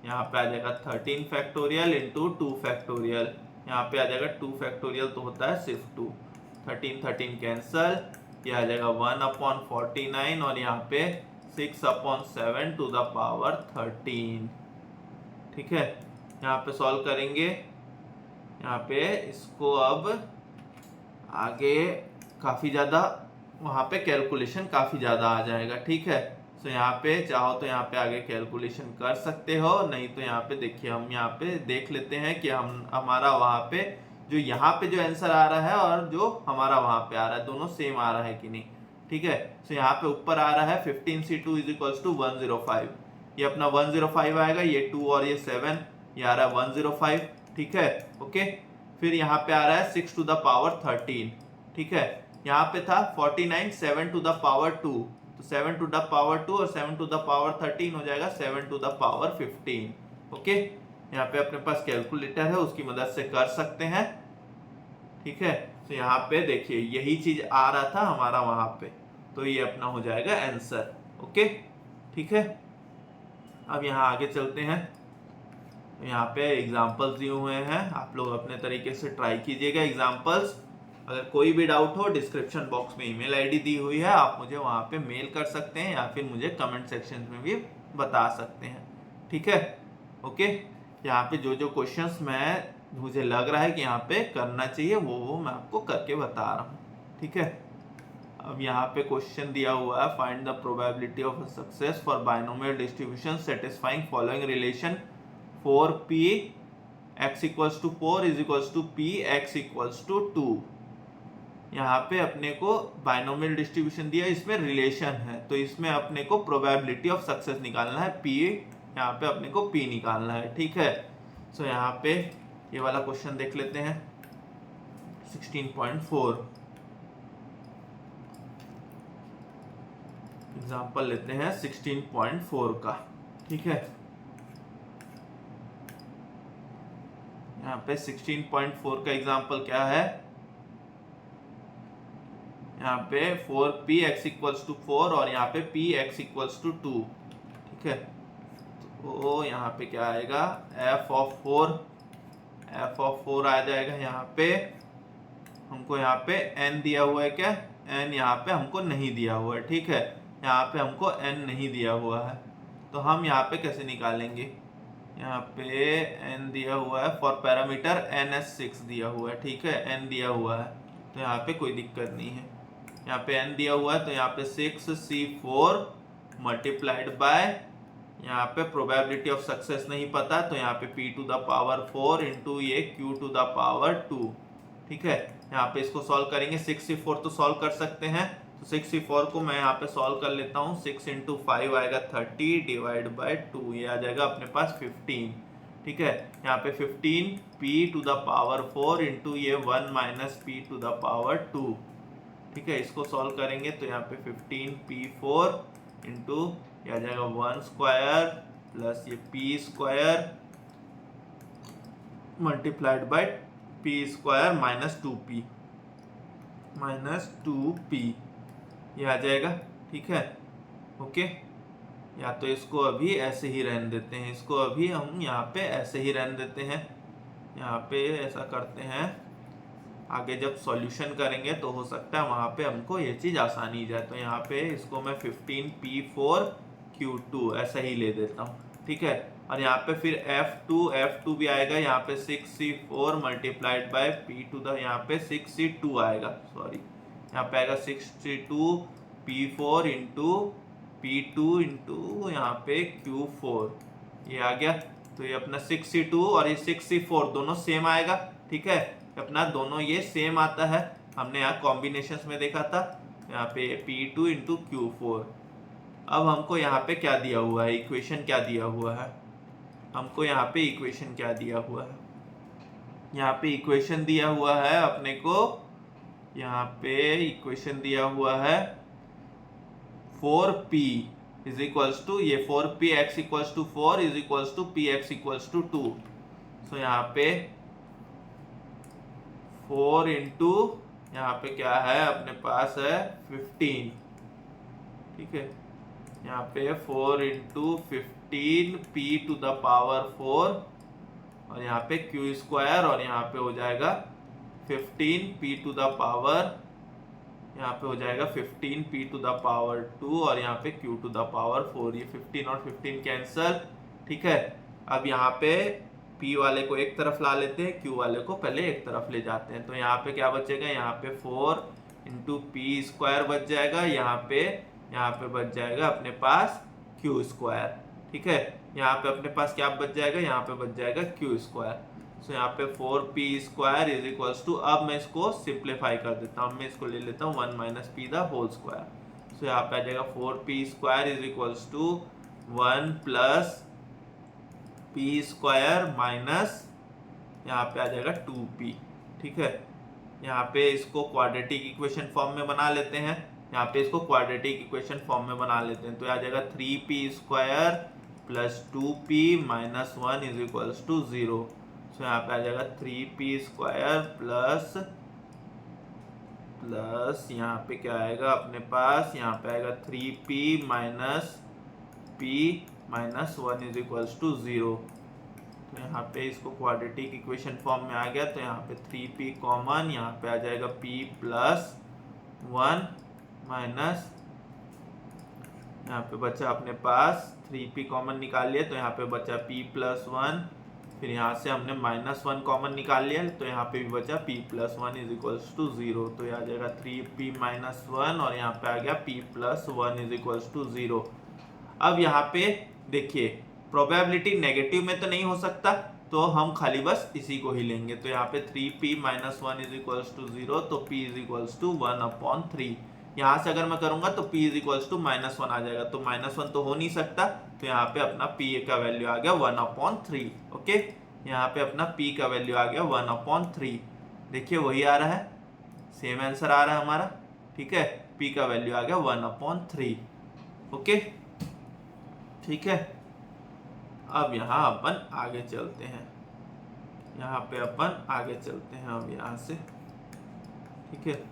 यहाँ पे आ जाएगा 13 फैक्टोरियल इंटू 2 फैक्टोरियल। यहाँ पे आ जाएगा 2 फैक्टोरियल तो होता है सिर्फ 2, 13 कैंसल, ये आ जाएगा 1/49 और यहाँ पे 6/7 टू द पावर 13। ठीक है, यहाँ पे सॉल्व करेंगे, यहाँ पे इसको अब आगे काफ़ी ज़्यादा वहाँ पे कैलकुलेशन काफ़ी ज़्यादा आ जाएगा। ठीक है, तो यहाँ पे चाहो तो यहाँ पे आगे कैलकुलेशन कर सकते हो, नहीं तो यहाँ पे देखिए हम यहाँ पे देख लेते हैं कि हम हमारा वहाँ पे जो यहाँ पे जो आंसर आ रहा है और जो हमारा वहाँ पे आ रहा है दोनों सेम आ रहा है कि नहीं। ठीक है, तो यहाँ पे ऊपर आ रहा है 15c2 इज इक्वल्स टू 105, ये अपना 105 आएगा, ये 2 और ये 7, ये आ रहा है 105। ठीक है, ओके, फिर यहाँ पे आ रहा है 6 टू द पावर 13। ठीक है, यहाँ पे था 49 7 टू द पावर 2, तो 7 टू द पावर 2 और 7 टू द पावर 13 हो जाएगा 7 टू द पावर 15। ओके, यहाँ पे अपने पास कैलकुलेटर है उसकी मदद से कर सकते हैं। ठीक है, तो यहाँ पे देखिए यही चीज आ रहा था हमारा वहां पे, तो ये अपना हो जाएगा आंसर। ओके, ठीक है, अब यहाँ आगे चलते हैं। यहाँ पे एग्जाम्पल्स दिए हुए हैं, आप लोग अपने तरीके से ट्राई कीजिएगा एग्जाम्पल्स। अगर कोई भी डाउट हो डिस्क्रिप्शन बॉक्स में ईमेल आईडी दी हुई है, आप मुझे वहाँ पे मेल कर सकते हैं या फिर मुझे कमेंट सेक्शन में भी बता सकते हैं। ठीक है, ओके। यहाँ पे जो जो क्वेश्चंस मुझे लग रहा है कि यहाँ पे करना चाहिए वो मैं आपको करके बता रहा हूँ। ठीक है, अब यहाँ पे क्वेश्चन दिया हुआ है, find the probability of success for binomial distribution satisfying following relation 4p x equals to 4 is equals to p x equals to 2। यहाँ पे अपने को बाइनोमियल डिस्ट्रीब्यूशन दिया, इसमें रिलेशन है, तो इसमें अपने को प्रोबेबिलिटी ऑफ सक्सेस निकालना है p, यहाँ पे अपने को p निकालना है। ठीक है, सो यहाँ पे ये वाला क्वेश्चन देख लेते हैं 16.4। एग्जाम्पल लेते हैं 16.4 का। ठीक है, यहाँ पे 16.4 का एग्जाम्पल क्या है, यहाँ पे 4p x इक्वल्स टू 4 और यहाँ पे p x इक्वल्स टू 2। ठीक है, तो यहाँ पे क्या आएगा, f ऑफ 4 आ जाएगा। यहाँ पे हमको यहाँ पे n दिया हुआ है, क्या n यहाँ पे हमको नहीं दिया हुआ है। ठीक है, यहाँ पे हमको n नहीं दिया हुआ है, तो हम यहाँ पे कैसे निकालेंगे, यहाँ पे n दिया हुआ है फॉर पैरामीटर ns6 दिया हुआ है। ठीक है, n दिया हुआ है तो यहाँ पे कोई दिक्कत नहीं है। यहाँ पे n दिया हुआ है तो यहाँ पे 6c4 मल्टीप्लाइड बाय, यहाँ पे प्रोबेबिलिटी ऑफ सक्सेस नहीं पता तो यहाँ पे p to the power 4 into ये q टू द पावर 2। ठीक है, यहाँ पे इसको सॉल्व करेंगे, 6c4 तो सॉल्व कर सकते हैं, तो 6c4 को मैं यहाँ पे सॉल्व कर लेता हूँ। 6 इंटू 5 आएगा 30 डिवाइड बाई 2, ये आ जाएगा अपने पास 15। ठीक है, यहाँ पे 15 p to the power 4 into ये 1 minus p to the power 2। ठीक है, इसको सॉल्व करेंगे तो यहाँ पे 15p4 इंटू ये आ जाएगा 1 स्क्वायर प्लस ये p square multiplied by p square minus 2p ये आ जाएगा। ठीक है, ओके, या तो इसको अभी ऐसे ही रहने देते हैं, इसको अभी हम यहाँ पे ऐसे ही रहने देते हैं। यहाँ पे ऐसा करते हैं, आगे जब सॉल्यूशन करेंगे तो हो सकता है वहाँ पे हमको ये चीज़ आसानी जाए, तो यहाँ पे इसको मैं 15p4q2 ऐसा ही ले देता हूँ। ठीक है, और यहाँ पे फिर f2 भी आएगा, यहाँ पे 6c4 multiplied by p to the, यहाँ पे 6c2 आएगा, सॉरी यहाँ पे आएगा 62p4 इंटू p2 इंटू यहाँ पे q4, ये आ गया। तो ये अपना 6c2 और ये 6c4 दोनों सेम आएगा। ठीक है, अपना दोनों ये सेम आता है, हमने यहाँ कॉम्बिनेशंस में देखा था, यहाँ पे p2 इंटू q4। अब हमको यहाँ पे क्या दिया हुआ है, इक्वेशन क्या दिया हुआ है, हमको यहाँ पे इक्वेशन क्या दिया हुआ है, यहाँ पे इक्वेशन दिया हुआ है अपने को, यहाँ पे इक्वेशन दिया हुआ है 4p इज इक्वल्स टू ये 4p x equals to 4 is equals to p x equals to 2। So यहाँ पे 4 इंटू यहाँ पे क्या है अपने पास है 15। ठीक है, यहाँ पे 4 into 15 p to the power 4 और यहाँ पे q स्क्वायर और यहाँ पे हो जाएगा 15 p टू द पावर, यहाँ पे हो जाएगा 15 p टू द पावर 2 और यहाँ पे q टू द पावर 4, ये 15 और 15 कैंसल। ठीक है, अब यहाँ पे p वाले को एक तरफ ला लेते हैं, q वाले को पहले एक तरफ ले जाते हैं, तो यहाँ पे क्या बचेगा, यहाँ पे 4 इंटू पी स्क्वायर बच जाएगा, यहाँ पे बच जाएगा अपने पास q स्क्वायर। ठीक है, यहाँ पे अपने पास क्या बच जाएगा, यहाँ पे बच जाएगा q स्क्वायर। सो यहाँ पे 4p square is equals to, अब मैं इसको सिंप्लीफाई कर देता हूँ, मैं इसको ले लेता हूँ 1 minus p the whole square. So यहाँ पे आ जाएगा 4p square is equals to 1 plus p square minus यहाँ पे आ जाएगा 2p। ठीक है, यहाँ पे इसको क्वाड्रेटिक इक्वेशन फॉर्म में बना लेते हैं, यहाँ पे इसको क्वाड्रेटिक इक्वेशन फॉर्म में बना लेते हैं, तो आ जाएगा 3p square plus 2p minus 1 is equals to 0। So यहाँ पे आ जाएगा 3p स्क्वायर प्लस यहाँ पे क्या आएगा अपने पास, यहाँ पे आएगा 3p minus p minus 1 is equals to 0। तो यहाँ पे इसको क्वाड्रेटिक इक्वेशन फॉर्म में आ गया, तो यहाँ पे 3p कॉमन, यहाँ पे आ जाएगा p प्लस 1 माइनस, यहाँ पे बचा अपने पास 3p कॉमन निकाल लिया, तो यहाँ पे बचा p प्लस 1, फिर यहाँ से हमने माइनस 1 कॉमन निकाल लिया, तो यहाँ पे भी बचा p plus 1 is equals to 0, तो यहाँ आ जाएगा 3p माइनस 1 और यहाँ पे आ गया p plus 1 is equals to 0। अब यहाँ पे देखिए प्रोबेबिलिटी नेगेटिव में तो नहीं हो सकता, तो हम खाली बस इसी को ही लेंगे, तो यहाँ पे 3p minus 1 is equals to 0, तो p इज इक्वल्स टू 1/3। यहाँ से अगर मैं करूंगा तो p इज इक्वल्स टू -1 आ जाएगा, तो -1 तो हो नहीं सकता, तो यहाँ पे अपना p का वैल्यू आ गया 1/3। ओके, यहाँ पे अपना p का वैल्यू आ गया 1/3। देखिए वही आ रहा है, सेम आंसर आ रहा है हमारा। ठीक है, p का वैल्यू आ गया 1/3। ओके, ठीक है। अब यहाँ अपन आगे चलते हैं, यहाँ पे अपन आगे चलते हैं अब यहाँ से। ठीक है,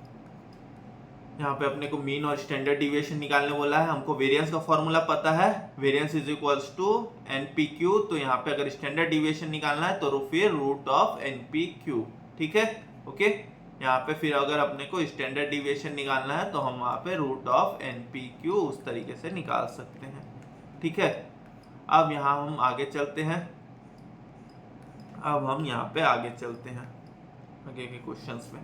यहाँ पे अपने को मीन और स्टैंडर्ड डिविएशन निकालने बोला है, हमको वेरिएंस का फॉर्मूला पता है, variance is equals to NPQ, तो यहाँ पे अगर स्टैंडर्ड डिविएशन निकालना है तो फिर रूट ऑफ NPQ। ठीक है, ओके, यहाँ पे फिर अगर अपने को स्टैंडर्ड डिविएशन निकालना है तो हम वहाँ पे रूट ऑफ NPQ उस तरीके से निकाल सकते हैं। ठीक है, अब यहाँ हम आगे चलते हैं, अब हम यहाँ पे आगे चलते हैं आगे के क्वेश्चंस में।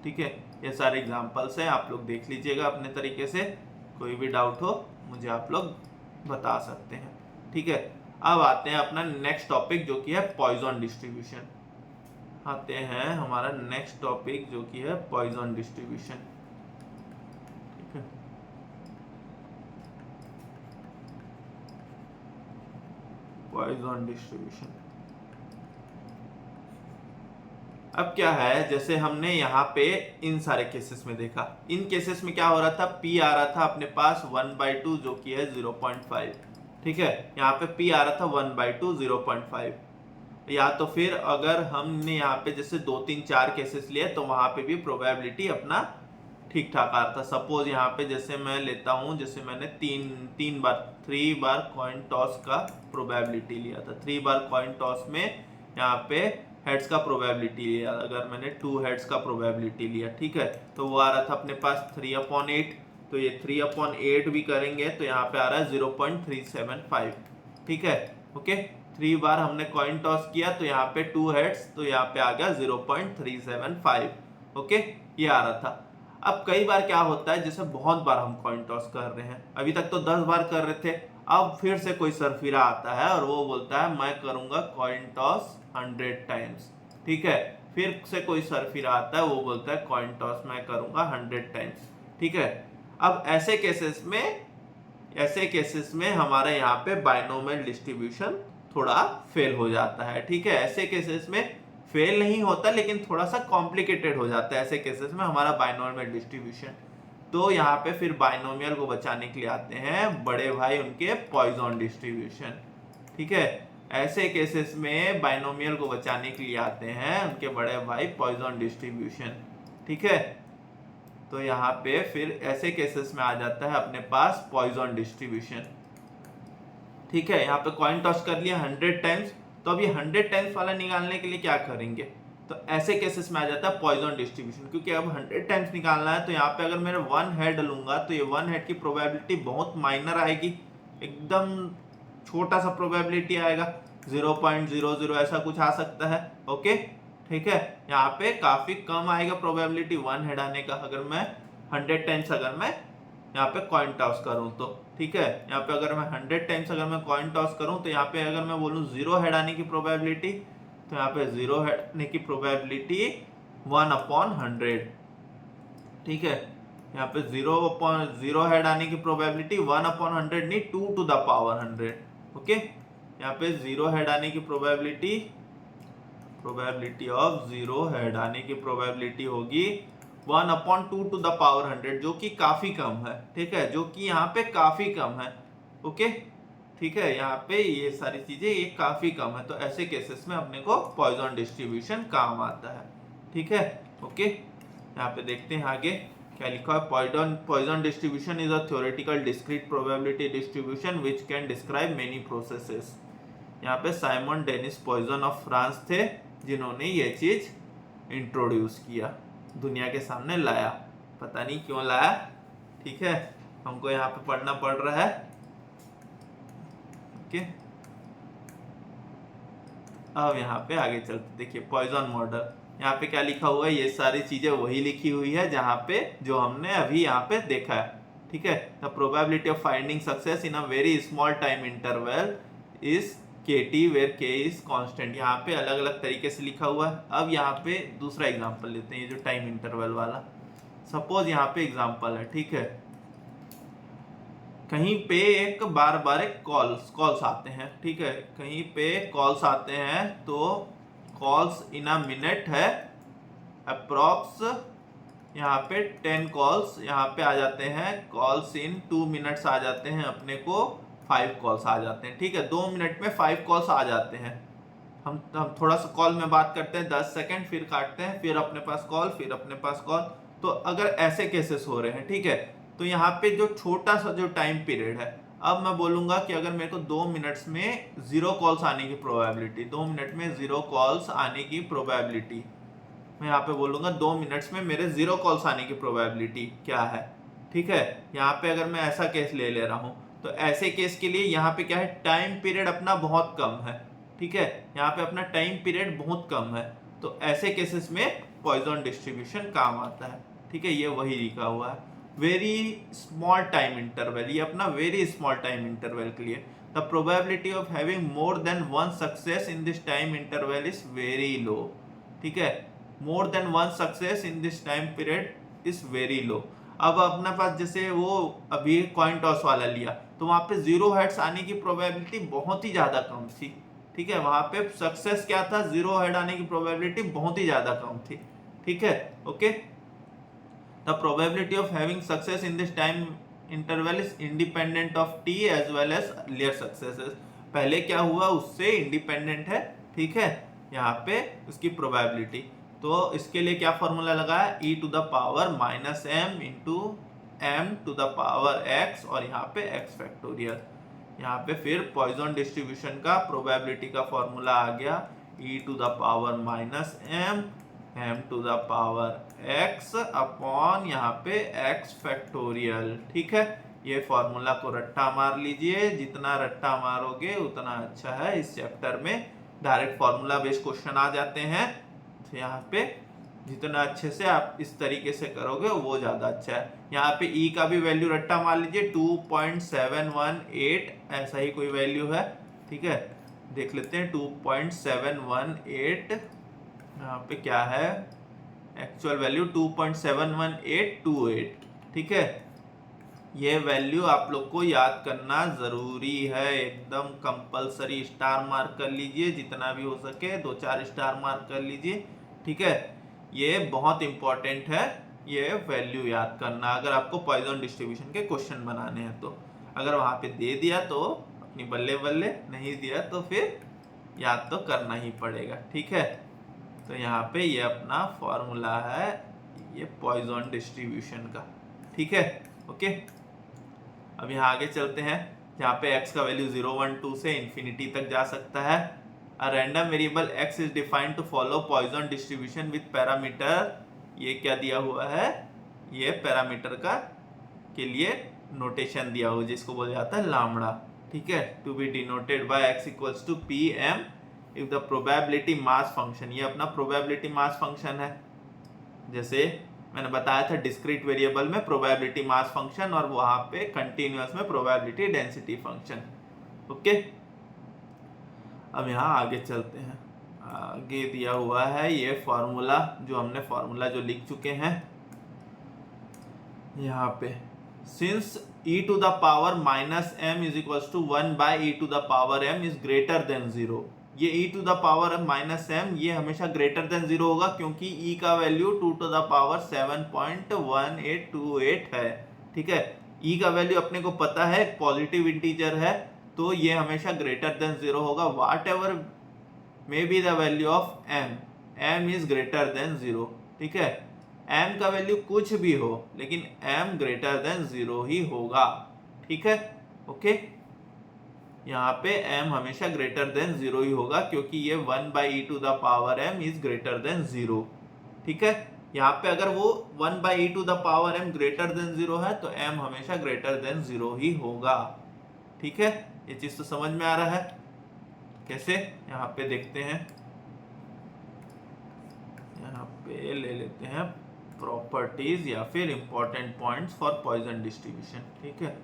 ठीक है, ये सारे एग्जांपल्स हैं, आप लोग देख लीजिएगा अपने तरीके से, कोई भी डाउट हो मुझे आप लोग बता सकते हैं। ठीक है, अब आते हैं अपना नेक्स्ट टॉपिक जो कि है पॉइजन डिस्ट्रीब्यूशन। आते हैं हमारा नेक्स्ट टॉपिक जो कि है पॉइजन डिस्ट्रीब्यूशन। ठीक है, पॉइजन डिस्ट्रीब्यूशन। अब क्या है, जैसे हमने यहाँ पे इन सारे केसेस में देखा, इन केसेस में क्या हो रहा था, p आ रहा था अपने पास 1/2 जो कि है 0.5। ठीक है, यहाँ पे p आ रहा था 1/2 0.5, या तो फिर अगर हमने यहाँ पे जैसे 2 3 4 केसेस लिए तो वहां पे भी प्रोबेबिलिटी अपना ठीक ठाक आ रहा था। सपोज यहाँ पे जैसे मैं लेता हूँ, जैसे मैंने 3 बार कॉइन टॉस का प्रोबेबिलिटी लिया था, 3 बार कॉइन टॉस में यहाँ पे हेड्स का प्रोबेबिलिटी लिया, अगर मैंने 2 हेड्स का प्रोबेबिलिटी लिया, ठीक है, तो वो आ रहा था अपने पास 3/8, तो ये 3/8 भी करेंगे तो यहाँ पे आ रहा है 0.375। ठीक है, ओके, 3 बार हमने कॉइन टॉस किया तो यहाँ पे 2 हेड्स, तो यहाँ पे आ गया 0.375। ओके, ये आ रहा था। अब कई बार क्या होता है, जैसे बहुत बार हम कॉइन टॉस कर रहे हैं, अभी तक तो 10 बार कर रहे थे, अब फिर से कोई सरफिरा आता है और वो बोलता है मैं करूंगा कॉइन टॉस 100 टाइम्स। ठीक है, फिर से कोई सरफिरा आता है, वो बोलता है कॉइन टॉस मैं करूंगा 100 टाइम्स। ठीक है, अब ऐसे केसेस में हमारा यहाँ पे बाइनोमियल डिस्ट्रीब्यूशन थोड़ा फेल हो जाता है। ठीक है, ऐसे केसेस में फेल नहीं होता लेकिन थोड़ा सा कॉम्प्लिकेटेड हो जाता है ऐसे केसेस में हमारा बाइनोमियल डिस्ट्रीब्यूशन। तो यहाँ पे फिर बाइनोमियल को बचाने के लिए आते हैं बड़े भाई उनके पॉइजन डिस्ट्रीब्यूशन। ठीक है, ऐसे केसेस में बाइनोमियल को बचाने के लिए आते हैं उनके बड़े भाई पॉइजन डिस्ट्रीब्यूशन। ठीक है, तो यहाँ पे फिर ऐसे केसेस में आ जाता है अपने पास पॉइजन डिस्ट्रीब्यूशन। ठीक है, यहाँ पे कॉइन टॉस कर लिया 100 टाइम्स, तो अब ये 100 टाइम्स वाला निकालने के लिए क्या करेंगे, तो ऐसे केसेस में आ जाता है पॉइजन डिस्ट्रीब्यूशन, क्योंकि अब 100 टाइम्स निकालना है तो यहाँ पे अगर मैं 1 हेड लूंगा तो ये 1 हेड की प्रोबेबिलिटी बहुत माइनर आएगी, एकदम छोटा सा प्रोबेबिलिटी आएगा, 0.00 ऐसा कुछ आ सकता है। ओके, ठीक है, यहाँ पे काफी कम आएगा प्रोबेबिलिटी 1 हेड आने का, अगर मैं 100 टाइम्स अगर मैं यहाँ पे कॉइन टॉस करूं तो। ठीक है, यहाँ पे अगर मैं 100 टाइम्स अगर मैं कॉइन टॉस करूं तो यहाँ पे अगर मैं बोलूं 0 हेड आने की प्रोबेबिलिटी, तो यहाँ पे 0 हेड आने की प्रोबेबिलिटी 1/100। ठीक है, यहाँ पे 0 हेड आने की प्रोबेबिलिटी 1/100 नहीं 2 to the power 100। ओके, यहाँ पे 0 हेड आने की प्रोबेबिलिटी ऑफ 0 हेड आने की प्रोबेबिलिटी होगी 1/2 to the power 100, जो कि काफी कम है। ठीक है, जो कि यहाँ पे काफी कम है। ओके, ठीक है, यहाँ पे ये सारी चीजें ये काफी कम है, तो ऐसे केसेस में अपने को पॉइजन डिस्ट्रीब्यूशन काम आता है। ठीक है, ओके, यहाँ पे देखते हैं आगे क्या लिखा है। Poisson distribution is a theoretical discrete probability distribution which can describe many processes. यहाँ पे Simon Denis Poisson of France थे जिन्होंने ये चीज इंट्रोड्यूस किया, दुनिया के सामने लाया। पता नहीं क्यों लाया, ठीक है, हमको यहाँ पे पढ़ना पड़ रहा है। ओके, अब यहाँ पे आगे चलते, देखिए पॉइजन मॉडल, यहाँ पे क्या लिखा हुआ है, ये सारी चीजें वही लिखी हुई है जहाँ पे जो हमने अभी यहाँ पे देखा है, ठीक है। The probability of finding success in a very small time interval is KT where K is constant. यहाँ पे अलग अलग तरीके से लिखा हुआ है। अब यहाँ पे दूसरा एग्जांपल लेते हैं, ये जो टाइम इंटरवल वाला, सपोज यहाँ पे एग्जांपल है, ठीक है, कहीं पे एक बार बार एक कॉल्स आते हैं, ठीक है, कहीं पे कॉल्स आते हैं, तो कॉल्स इन अ मिनट है अप्रॉक्स, यहाँ पे 10 कॉल्स यहाँ पे आ जाते हैं, कॉल्स इन 2 मिनट्स आ जाते हैं, अपने को 5 कॉल्स आ जाते हैं, ठीक है, 2 मिनट में 5 कॉल्स आ जाते हैं। हम थोड़ा सा कॉल में बात करते हैं 10 सेकंड, फिर काटते हैं, फिर अपने पास कॉल, फिर अपने पास कॉल। तो अगर ऐसे केसेस हो रहे हैं, ठीक है, तो यहाँ पे जो छोटा सा जो टाइम पीरियड है, अब मैं बोलूंगा कि अगर मेरे को 2 मिनट्स में 0 कॉल्स आने की प्रोबेबिलिटी, 2 मिनट में 0 कॉल्स आने की प्रोबेबिलिटी, मैं यहाँ पे बोलूंगा 2 मिनट्स में मेरे 0 कॉल्स आने की प्रोबेबिलिटी क्या है, ठीक है। यहाँ पे अगर मैं ऐसा केस ले रहा हूँ, तो ऐसे केस के लिए यहाँ पे क्या है, टाइम पीरियड अपना बहुत कम है, ठीक है, यहाँ पे अपना टाइम पीरियड बहुत कम है, तो ऐसे केसेस में पॉइजन डिस्ट्रीब्यूशन काम आता है, ठीक है, ये वही लिखा हुआ है। वेरी स्मॉल टाइम इंटरवल, ये अपना वेरी स्मॉल टाइम इंटरवल के लिए the probability of having more than one success in this time interval is very low, ठीक है, more than one success in this time period is very low. अब अपने पास जैसे वो अभी कॉइन टॉस वाला लिया, तो वहां पे 0 हेड्स आने की प्रोबेबिलिटी बहुत ही ज्यादा कम थी, ठीक है, वहां पे सक्सेस क्या था, 0 हेड आने की प्रोबेबिलिटी बहुत ही ज्यादा कम थी, ठीक है। Okay, the probability of having success in this time interval is independent of T as well as earlier successes. पहले क्या हुआ उससे इंडिपेंडेंट है, ठीक है, यहाँ पे उसकी प्रोबेबिलिटी। तो इसके लिए क्या फॉर्मूला लगा है, e to the power minus m into m to the power x, और यहाँ पे x फैक्टोरियल। यहाँ पे फिर पॉइजन डिस्ट्रीब्यूशन का प्रोबेबिलिटी का फॉर्मूला आ गया, e to the power minus m to the power x upon यहाँ पे x फैक्टोरियल, ठीक है। ये फॉर्मूला को रट्टा मार लीजिए, जितना रट्टा मारोगे उतना अच्छा है। इस चैप्टर में डायरेक्ट फॉर्मूला बेस्ड क्वेश्चन आ जाते हैं, तो यहाँ पे जितना अच्छे से आप इस तरीके से करोगे वो ज्यादा अच्छा है। यहाँ पे E का भी वैल्यू रट्टा मान लीजिए 2.718, ऐसा ही कोई वैल्यू है, ठीक है, देख लेते हैं 2.718, यहाँ पे क्या है एक्चुअल वैल्यू 2.71828, ठीक है। ये वैल्यू आप लोग को याद करना जरूरी है, एकदम कंपलसरी, स्टार मार्क कर लीजिए, जितना भी हो सके 2-4 स्टार मार्क कर लीजिए, ठीक है। ये बहुत इंपॉर्टेंट है, ये वैल्यू याद करना, अगर आपको पॉइजन डिस्ट्रीब्यूशन के क्वेश्चन बनाने हैं तो। अगर वहां पे दे दिया तो अपनी बल्ले बल्ले, नहीं दिया तो फिर याद तो करना ही पड़ेगा, ठीक है। तो यहाँ पे ये अपना फॉर्मूला है ये पॉइजन डिस्ट्रीब्यूशन का, ठीक है। ओके, अब यहाँ आगे चलते हैं, जहाँ पे x का वैल्यू 0, 1, 2 से इंफिनिटी तक जा सकता है। A random variable x is defined to follow Poisson distribution with parameter, ये क्या दिया हुआ है, ये पैरामीटर का के लिए नोटेशन दिया हुआ जिसको बोला जाता है लैम्बडा, ठीक है, to be denoted by x equals to pm if the probability mass function, ये अपना प्रोबेबिलिटी मास फंक्शन है। जैसे मैंने बताया था डिस्क्रीट वेरिएबल में प्रोबेबिलिटी मास फंक्शन, और वहां पे कंटिन्यूअस में प्रोबेबिलिटी डेंसिटी फंक्शन, ओके। अब यहाँ आगे चलते हैं, आगे दिया हुआ है ये फॉर्मूला, जो हमने फॉर्मूला जो लिख चुके हैं यहाँ पे, since e to the power minus m is equals to 1 by e to the power m is greater than 0, ये e to the power minus m ये हमेशा ग्रेटर देन 0 होगा, क्योंकि e का वैल्यू 2 टू द पावर 7.1828 है, ठीक है। e का वैल्यू अपने को पता है पॉजिटिव इंटीजर है, तो ये हमेशा ग्रेटर देन 0 होगा, whatever may be the value of m is greater than 0, ठीक है। m का वैल्यू कुछ भी हो, लेकिन m ग्रेटर देन 0 ही होगा, ठीक है, ओके। यहाँ पे m हमेशा ग्रेटर देन 0 ही होगा, क्योंकि ये 1/e⁻m इज ग्रेटर देन 0। ठीक है, यहाँ पे अगर वो 1/e⁻m ग्रेटर देन 0 है तो m हमेशा ग्रेटर देन 0 ही होगा। ठीक है, ये चीज तो समझ में आ रहा है। कैसे, यहाँ पे देखते हैं, यहाँ पे ले लेते हैं प्रॉपर्टीज या फिर important points for Poisson distribution. ठीक है,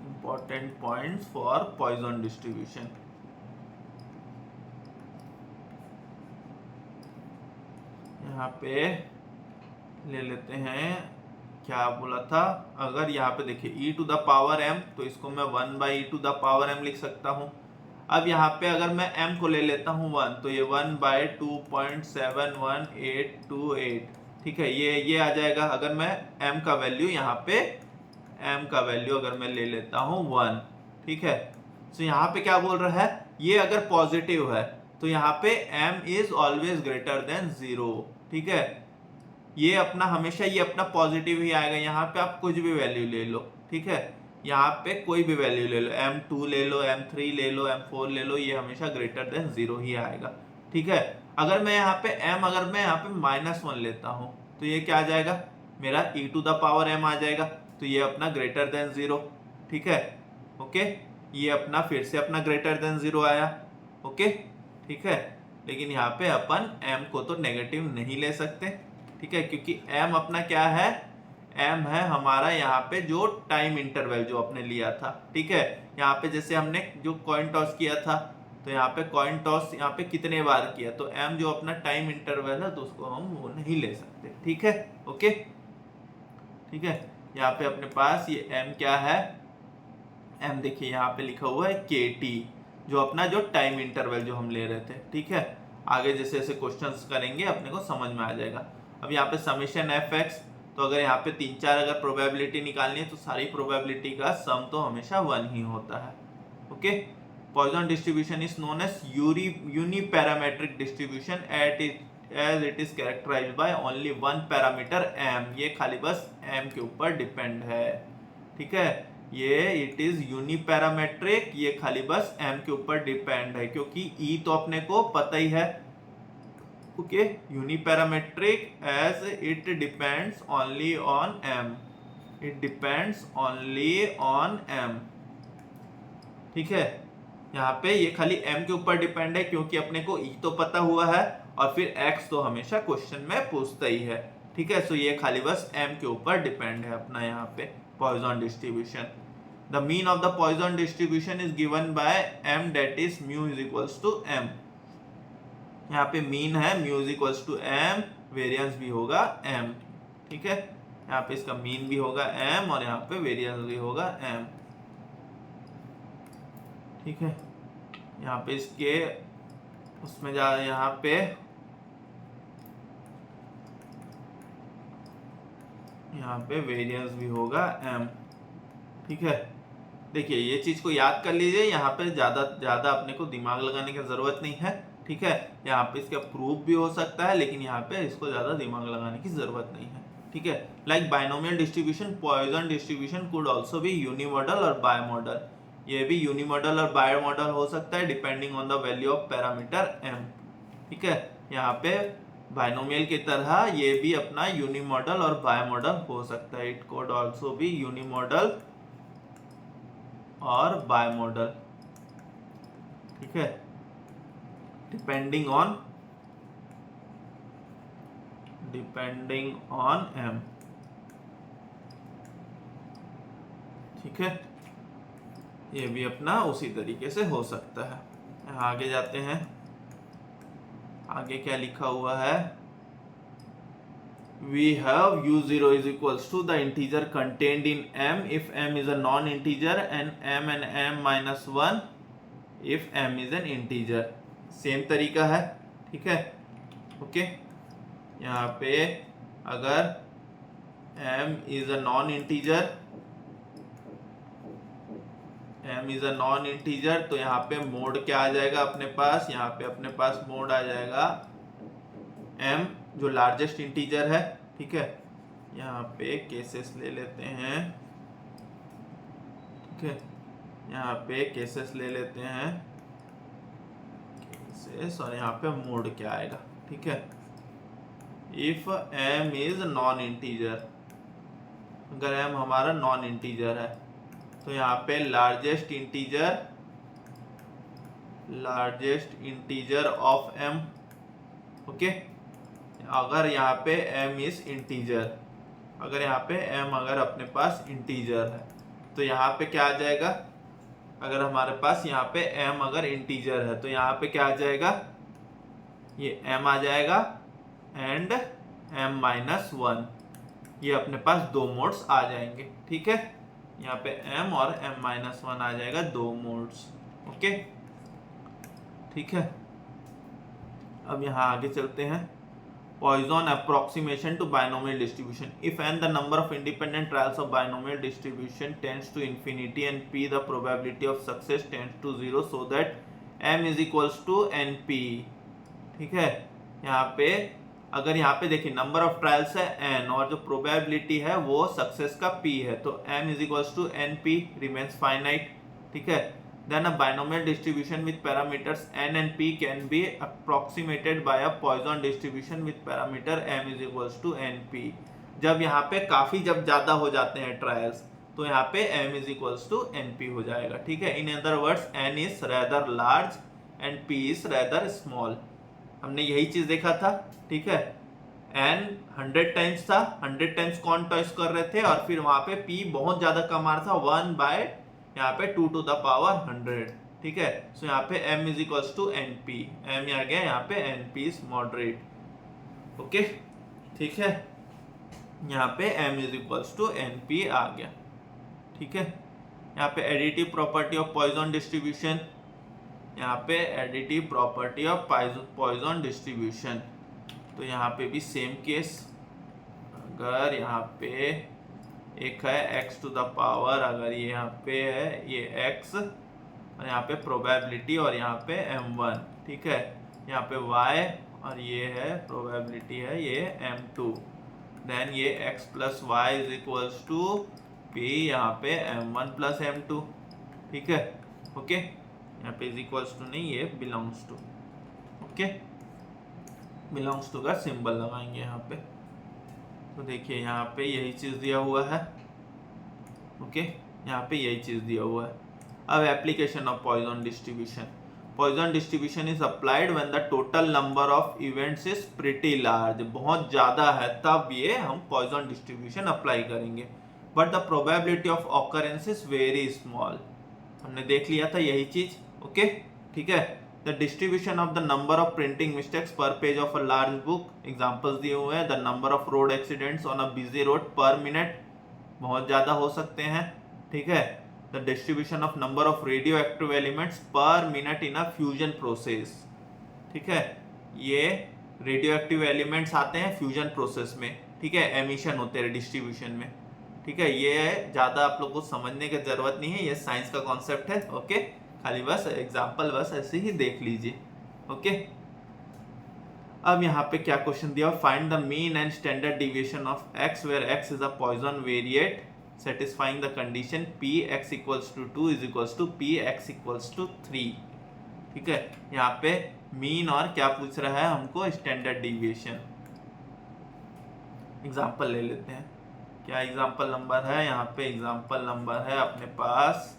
important points for Poisson distribution. यहाँ पे ले लेते हैं, क्या बोला था, अगर यहाँ पे देखिए e⁻m, तो इसको मैं 1/e⁻m लिख सकता हूँ। अब यहाँ पे अगर मैं m को ले लेता हूँ 1, तो ये 1/2.71828। ठीक है, ये आ जाएगा। अगर मैं m का वैल्यू यहाँ पे अगर मैं ले लेता हूँ 1। ठीक है, तो यहाँ पे क्या बोल रहा है, ये अगर पॉजिटिव है तो यहाँ पे m is always greater than 0। ठीक है, ये अपना हमेशा ये अपना पॉजिटिव ही आएगा। यहाँ पे आप कुछ भी वैल्यू ले लो। ठीक है, यहाँ पे कोई भी वैल्यू ले लो, m2 ले लो, m3 ले लो, m4 ले लो, ये हमेशा ग्रेटर देन 0 ही आएगा। ठीक है, अगर मैं यहाँ पे -1 लेता हूँ तो ये क्या आ जाएगा, मेरा e⁻m आ जाएगा, तो ये अपना ग्रेटर देन 0। ठीक है, ओके, ये अपना फिर से अपना ग्रेटर देन 0 आया। ओके, ठीक है, लेकिन यहाँ पे अपन m को तो नेगेटिव नहीं ले सकते। ठीक है, क्योंकि m अपना क्या है, m है हमारा यहाँ पे जो टाइम इंटरवल जो आपने लिया था। ठीक है, यहाँ पे जैसे हमने जो कॉइन टॉस किया था, तो यहाँ पे कॉइन टॉस यहाँ पे कितने बार किया, तो m जो अपना टाइम इंटरवल है तो उसको हम वो नहीं ले सकते। ठीक है, ओके, ठीक है, यहाँ पे अपने पास ये m क्या है, m देखिए यहाँ पे लिखा हुआ है kt, जो अपना जो टाइम इंटरवल जो हम ले रहे थे। ठीक है, आगे जैसे जैसे क्वेश्चंस करेंगे अपने को समझ में आ जाएगा। अब यहाँ पे समेशन fx, तो अगर यहाँ पे 3-4 अगर प्रोबेबिलिटी निकालनी है तो सारी प्रोबेबिलिटी का सम तो हमेशा 1 ही होता है। Okay, Poisson distribution is known as uniparametric distribution as it is characterised by only one parameter m। ये खाली बस m के ऊपर डिपेंड है। ठीक है, ये इट इज यूनिपैरामेट्रिक, ये खाली बस m के ऊपर डिपेंड है, क्योंकि e तो अपने को पता ही है। Okay, uniparametric as it depends only on m, it depends only on m। ठीक है, यहाँ पे ये खाली m के ऊपर डिपेंड है, क्योंकि अपने को e तो पता हुआ है और फिर x तो हमेशा क्वेश्चन में पूछता ही है। ठीक है, सो ये खाली बस m के ऊपर डिपेंड है अपना यहाँ पे Poisson distribution. The mean of the Poisson distribution is given by m, that is mu is equals to m। यहाँ पे मीन है, mu is equals to m, variance भी होगा m। ठीक है, यहाँ पे इसका मीन भी होगा m और यहाँ पे वेरियंस भी होगा m। ठीक है, यहाँ पे इसके उसमें जा, यहाँ पे वेरियंस भी होगा m। ठीक है, देखिए ये चीज को याद कर लीजिए, यहाँ पे ज्यादा अपने को दिमाग लगाने की जरूरत नहीं है। ठीक है, यहाँ पे इसका प्रूफ भी हो सकता है, लेकिन यहाँ पे इसको ज्यादा दिमाग लगाने की जरूरत नहीं है। ठीक है, like binomial distribution, Poisson distribution could also be unimodal और बायमॉडल। ये भी यूनिमॉडल और बायमॉडल हो सकता है depending on the value of parameter m। ठीक है, यहाँ पे बाइनोमियल की तरह ये भी अपना यूनिमॉडल और बायमॉडल हो सकता है। It could also be unimodal और बायमॉडल। ठीक है, डिपेंडिंग ऑन m। ठीक है, ये भी अपना उसी तरीके से हो सकता है। आगे जाते हैं, आगे क्या लिखा हुआ है, we have u0 is equals to the integer contained in m if m is a non-integer and m minus 1 if m is an integer। Same तरीका है। ठीक है, ओके, यहाँ पे अगर m is a non-integer तो यहाँ पे मोड क्या आ जाएगा अपने पास, यहाँ पे अपने पास मोड आ जाएगा m जो लार्जेस्ट इंटीजर है। ठीक है, यहाँ पे केसेस ले लेते हैं। ओके, यहाँ पे केसेस ले लेते हैं केसेस, और यहाँ पे मोड क्या आएगा, ठीक है। If m is non integer, अगर m हमारा नॉन इंटीजर है तो यहाँ पे largest integer of m, okay. अगर यहाँ पे m इज इंटीजर, अगर यहाँ पे m अगर अपने पास इंटीजर है तो यहाँ पे क्या आ जाएगा, अगर हमारे पास यहाँ पे m अगर इंटीजर है तो यहाँ पे क्या आ जाएगा, ये m आ जाएगा एंड m-1, ये अपने पास दो मोड्स आ जाएंगे, ठीक है। यहाँ पे m और m-1 आ जाएगा, दो मोड्स, ओके, ठीक है। अब यहाँ आगे चलते हैं। Poisson approximation to binomial distribution. If n the number of independent trials of binomial distribution tends to infinity and p the probability of success tends to 0 so that m is equals to np, ठीक है। यहाँ पे अगर यहाँ पे देखिए number of trials है n और जो प्रोबेबिलिटी है वो सक्सेस का p है, तो m is equals to np remains finite, ठीक है। Then a binomial distribution with parameters n and p can be approximated by a Poisson distribution with parameter m is equals to np. जब यहाँ पे काफी जब ज्यादा हो जाते हैं ट्रायल्स तो यहाँ पे m is equals to np हो जाएगा, ठीक है। In other words n is rather large and p is rather small. हमने यही चीज देखा था, ठीक है। n 100 टाइम्स था, 100 टाइम्स कौन टॉइस कर रहे थे, और फिर वहां पे p बहुत ज्यादा कम आ रहा था, 1 बाय यहाँ पे 2 to the power 100, ठीक है। सो यहाँ पे m is equals to np, m आ गया यहाँ पे np is moderate, ओके, ठीक है। यहाँ पे m is equals to np आ गया, ठीक है। यहाँ पे additive property of Poisson distribution, यहाँ पे additive property of Poisson distribution, तो यहाँ पे भी सेम केस, अगर यहाँ पे एक है x टू द पावर, अगर ये यहाँ पे है ये x और यहाँ पे प्रोबेबिलिटी और यहाँ पे m1, ठीक है। यहाँ पे y और ये है प्रोबेबिलिटी है ये m2, देन ये x plus y is equals to p, यहाँ पे m1 प्लस m2, ठीक है, ओके। यहाँ पे इज इक्वल्स टू नहीं, ये belongs to, okay, belongs to का सिंबल लगाएंगे यहाँ पे। तो देखिए यहाँ पे यही चीज दिया हुआ है, ओके, यहाँ पे यही चीज दिया हुआ है। अब application of Poisson distribution, Poisson distribution is applied when the total number of events is pretty large, बहुत ज्यादा है तब ये हम पॉइजन डिस्ट्रीब्यूशन अप्लाई करेंगे, but the probability of occurrence is very small, हमने देख लिया था यही चीज, ओके, ठीक है। The distribution of the number of printing mistakes per page of a large book, examples दिए हुए हैं। The number of road accidents on a busy road per minute, बहुत ज़्यादा हो सकते हैं, ठीक है। The distribution of number of radioactive elements per minute in a fusion process, ठीक है। ये radioactive elements आते हैं फ्यूजन प्रोसेस में, ठीक है, एमिशन होते हैं डिस्ट्रीब्यूशन में, ठीक है। ये ज़्यादा आप लोग को समझने की जरूरत नहीं है, ये साइंस का कॉन्सेप्ट है, ओके। खाली बस एग्जाम्पल बस ऐसे ही देख लीजिए, ओके। अब यहाँ पे क्या क्वेश्चन दिया, find the mean and standard deviation of x where x is a Poisson variate satisfying the condition p x equals to 2 is equals to p x equals to 3, ठीक है। यहाँ पे मीन और क्या पूछ रहा है हमको, स्टैंडर्ड डिविएशन। एग्जाम्पल ले लेते हैं, क्या एग्जाम्पल नंबर है, यहाँ पे एग्जाम्पल नंबर है अपने पास,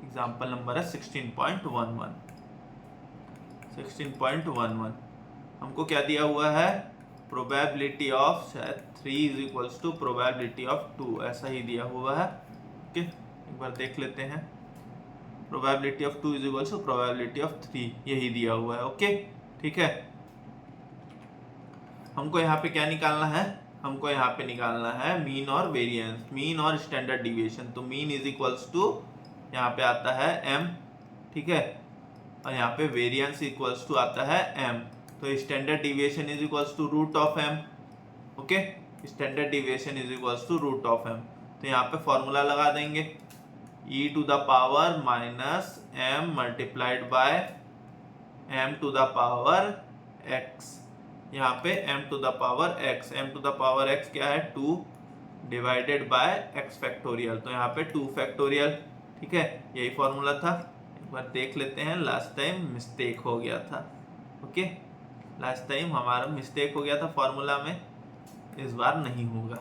एग्जाम्पल नंबर है 16.11। 16.11 हमको क्या दिया हुआ है, प्रोबेबिलिटी ऑफ शायद 3 is equals to probability of 2, ऐसा ही दिया हुआ है, ओके। एक बार देख लेते हैं, probability of 2 is equals to probability of 3, यही दिया हुआ है, ओके, ठीक है। हमको यहाँ पे क्या निकालना है, हमको यहाँ पे निकालना है मीन और वेरिएंस, मीन और स्टैंडर्ड डिविएशन। तो मीन इज इक्वल्स टू यहाँ पे आता है m, ठीक है, और यहाँ पे वेरिएंस इक्वल्स टू आता है m, तो standard deviation is equals to root of m, okay. Standard deviation is equals to root of m, तो यहाँ पे फॉर्मूला लगा देंगे, e to the power minus m multiplied by m to the power x, यहाँ पे m to the power x, m to the power x क्या है 2 divided by x factorial, तो यहाँ पे 2 फैक्टोरियल, ठीक है, यही फॉर्मूला था। एक बार देख लेते हैं, लास्ट टाइम मिस्टेक हो गया था। ओके, लास्ट टाइम हमारा मिस्टेक हो गया था फॉर्मूला में, इस बार नहीं होगा।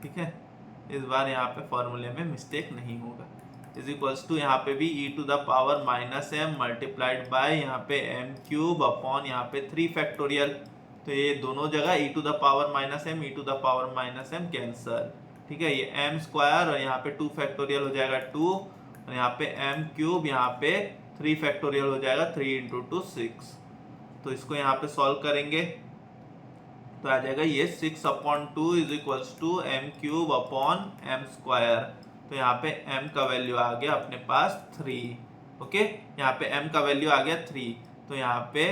ठीक है, इस बार यहाँ पे फॉर्मूले में मिस्टेक नहीं होगा। इज इक्वल्स टू यहाँ पे भी e to the power minus m multiplied by यहाँ पे एम क्यूब अपॉन यहाँ पे 3 फैक्टोरियल। तो ये दोनों जगह e to the power minus m, e to the power minus m cancel. ठीक है, ये एम स्क्वायर और यहाँ पे 2 फैक्टोरियल हो जाएगा 2, और यहाँ पे एम क्यूब, यहाँ पे 3 फैक्टोरियल हो जाएगा 3 इंटू 2 6। तो इसको यहाँ पे सॉल्व करेंगे तो आ जाएगा ये 6/2 is equals to m cube upon m square. तो यहाँ पे m का वैल्यू आ गया अपने पास 3। ओके, यहाँ पे m का वैल्यू आ गया 3, तो यहाँ पे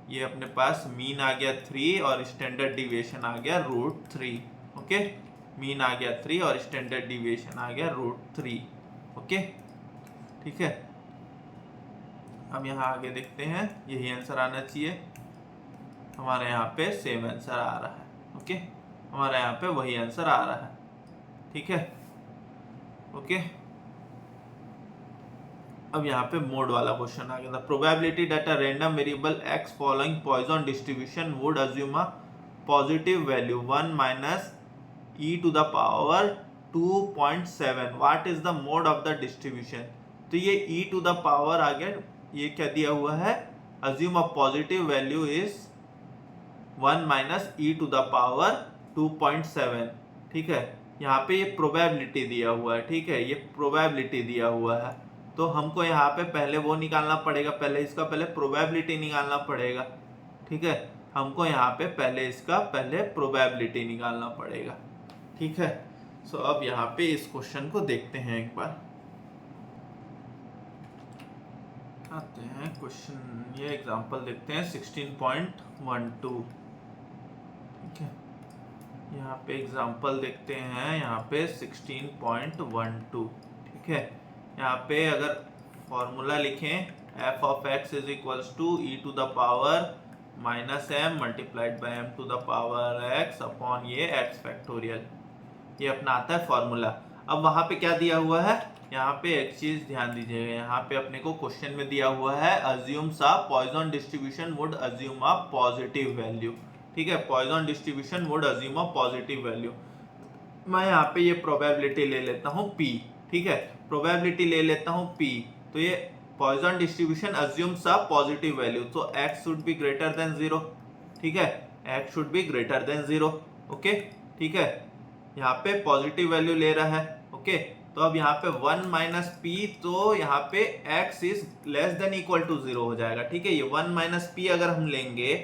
ये अपने पास मीन आ गया 3 और स्टैंडर्ड डिविएशन आ गया √3। ओके, मीन आ गया 3 और स्टैंडर्ड डिविएशन आ गया √3। ओके, ठीक है, अब यहाँ आगे देखते हैं, यही आंसर आना चाहिए हमारे यहाँ पे, सेम आंसर आ रहा है। ओके, हमारे यहाँ पे वही आंसर आ रहा है। ठीक है, ओके, अब यहाँ पे मोड वाला क्वेश्चन आ गया था। Probability that a random variable x following Poisson distribution would assume a positive value 1 minus e to the power 2.7, what is the mode of the distribution. तो ये e टू द पावर आ गया, ये क्या दिया हुआ है, assume a positive value is 1 minus e to the power 2.7। ठीक है, यहाँ पे ये प्रोबेबिलिटी दिया हुआ है। ठीक है, ये प्रोबेबिलिटी दिया हुआ है, तो हमको यहाँ पे पहले वो निकालना पड़ेगा, पहले इसका पहले प्रोबेबिलिटी निकालना पड़ेगा। ठीक है, हमको यहाँ पे पहले इसका पहले प्रोबेबिलिटी निकालना पड़ेगा। ठीक है, सो अब यहाँ पे इस क्वेश्चन को देखते हैं एक बार, आते हैं क्वेश्चन, ये एग्जांपल देखते हैं 16.12। ठीक है, यहाँ पे एग्जांपल देखते हैं, यहाँ पे 16.12। ठीक है, यहाँ पे अगर फॉर्मूला लिखें f of x is equals to e to the power minus m multiplied by m to the power x upon ये x फैक्टोरियल, ये अपना आता है फॉर्मूला। अब वहाँ पे क्या दिया हुआ है, यहाँ पे एक चीज ध्यान दीजिएगा, यहाँ पे अपने को क्वेश्चन में दिया हुआ है assumes a Poisson distribution would assume a positive value. ठीक है, Poisson distribution would assume a positive value. मैं यहाँ पे ये प्रोबेबिलिटी ले लेता हूँ p। ठीक है, प्रोबेबिलिटी ले लेता हूँ p, तो ये पॉइसन डिस्ट्रीब्यूशन अज्यूम्स अ पॉजिटिव वैल्यू, तो x should be greater than 0। ठीक है, x should be greater than 0। Okay, ठीक है, यहाँ पे पॉजिटिव वैल्यू ले रहा है। ओके, तो अब यहाँ पे 1 माइनस पी, तो यहाँ पे x is less than equal to 0 हो जाएगा। ठीक है, ये 1 माइनस पी अगर हम लेंगे,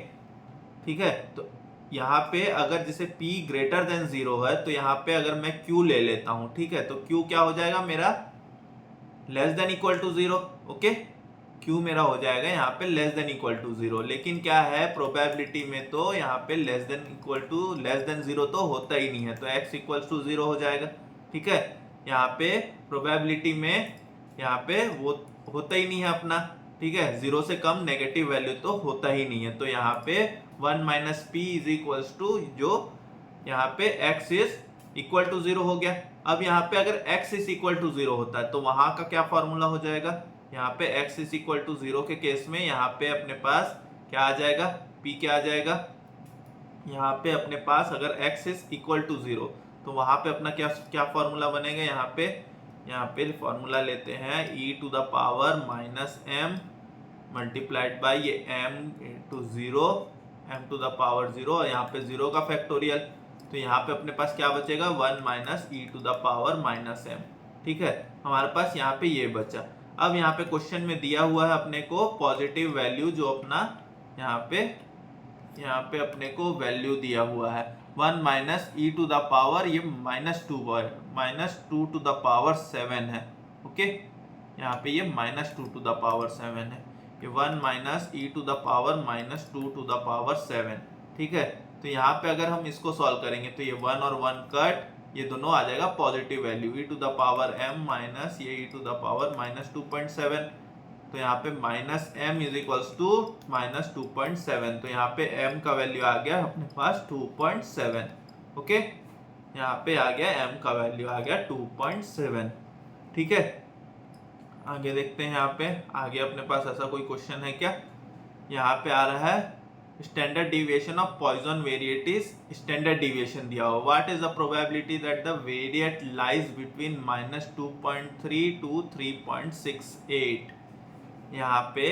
ठीक है, तो यहाँ पे अगर जैसे p ग्रेटर देन 0 है, तो यहाँ पे अगर मैं q ले लेता हूँ, ठीक है, तो q क्या हो जाएगा मेरा, less than equal to 0। Okay, q मेरा हो जाएगा यहाँ पे लेस देन इक्वल टू 0, लेकिन क्या है प्रोबेबिलिटी में तो यहाँ पे less than equal to less than 0 तो होता ही नहीं है, तो x इक्वल टू 0 हो जाएगा। ठीक है, यहाँ पे प्रोबेबिलिटी में यहाँ पे वो होता ही नहीं है अपना। ठीक है, 0 से कम नेगेटिव वैल्यू तो होता ही नहीं है, तो यहाँ पे 1 minus p is equals to, जो यहाँ पे x इज इक्वल टू 0 हो गया। अब यहाँ पे अगर x इज इक्वल टू 0 होता है तो वहां का क्या फॉर्मूला हो जाएगा, यहाँ पे x इज इक्वल टू 0 के केस में यहाँ पे अपने पास क्या आ जाएगा, p क्या आ जाएगा, यहाँ पे अपने पास अगर x इज इक्वल टू 0 तो वहां पे अपना क्या क्या फॉर्मूला बनेगा, यहाँ पे फॉर्मूला लेते हैं e to the power minus m multiplied by ये m to 0, m to the power 0, और यहाँ पे 0 का फैक्टोरियल, तो यहाँ पे अपने पास क्या बचेगा, 1 minus e to the power minus m. ठीक है, हमारे पास यहाँ पे ये बचा। अब यहाँ पे क्वेश्चन में दिया हुआ है अपने को पॉजिटिव वैल्यू, जो अपना यहाँ पे अपने को वैल्यू दिया हुआ है 1 minus e to the power, ये -2 टू द पावर 7 है। ओके, यहाँ पे ये -2 टू द पावर 7 है, ये 1 minus e to the power -2 to the power 7। ठीक है, तो यहाँ पे अगर हम इसको सॉल्व करेंगे तो ये 1 और 1 कट, ये दोनों आ जाएगा positive value, e to the power m minus ये ई टू द पावर -2.7, तो यहाँ पे minus m is equals to -2.7, तो यहाँ पे m का वैल्यू आ गया अपने पास 2.7। ओके, यहाँ पे आ गया m का वैल्यू आ गया 2.7। ठीक है, आगे देखते हैं। यहाँ पे आगे अपने पास ऐसा कोई क्वेश्चन है क्या? यहाँ पे आ रहा है standard deviation of Poisson variate is, standard deviation दिया हुआ, what is the probability that the variate lies between -2.3 to 3.68। यहाँ पे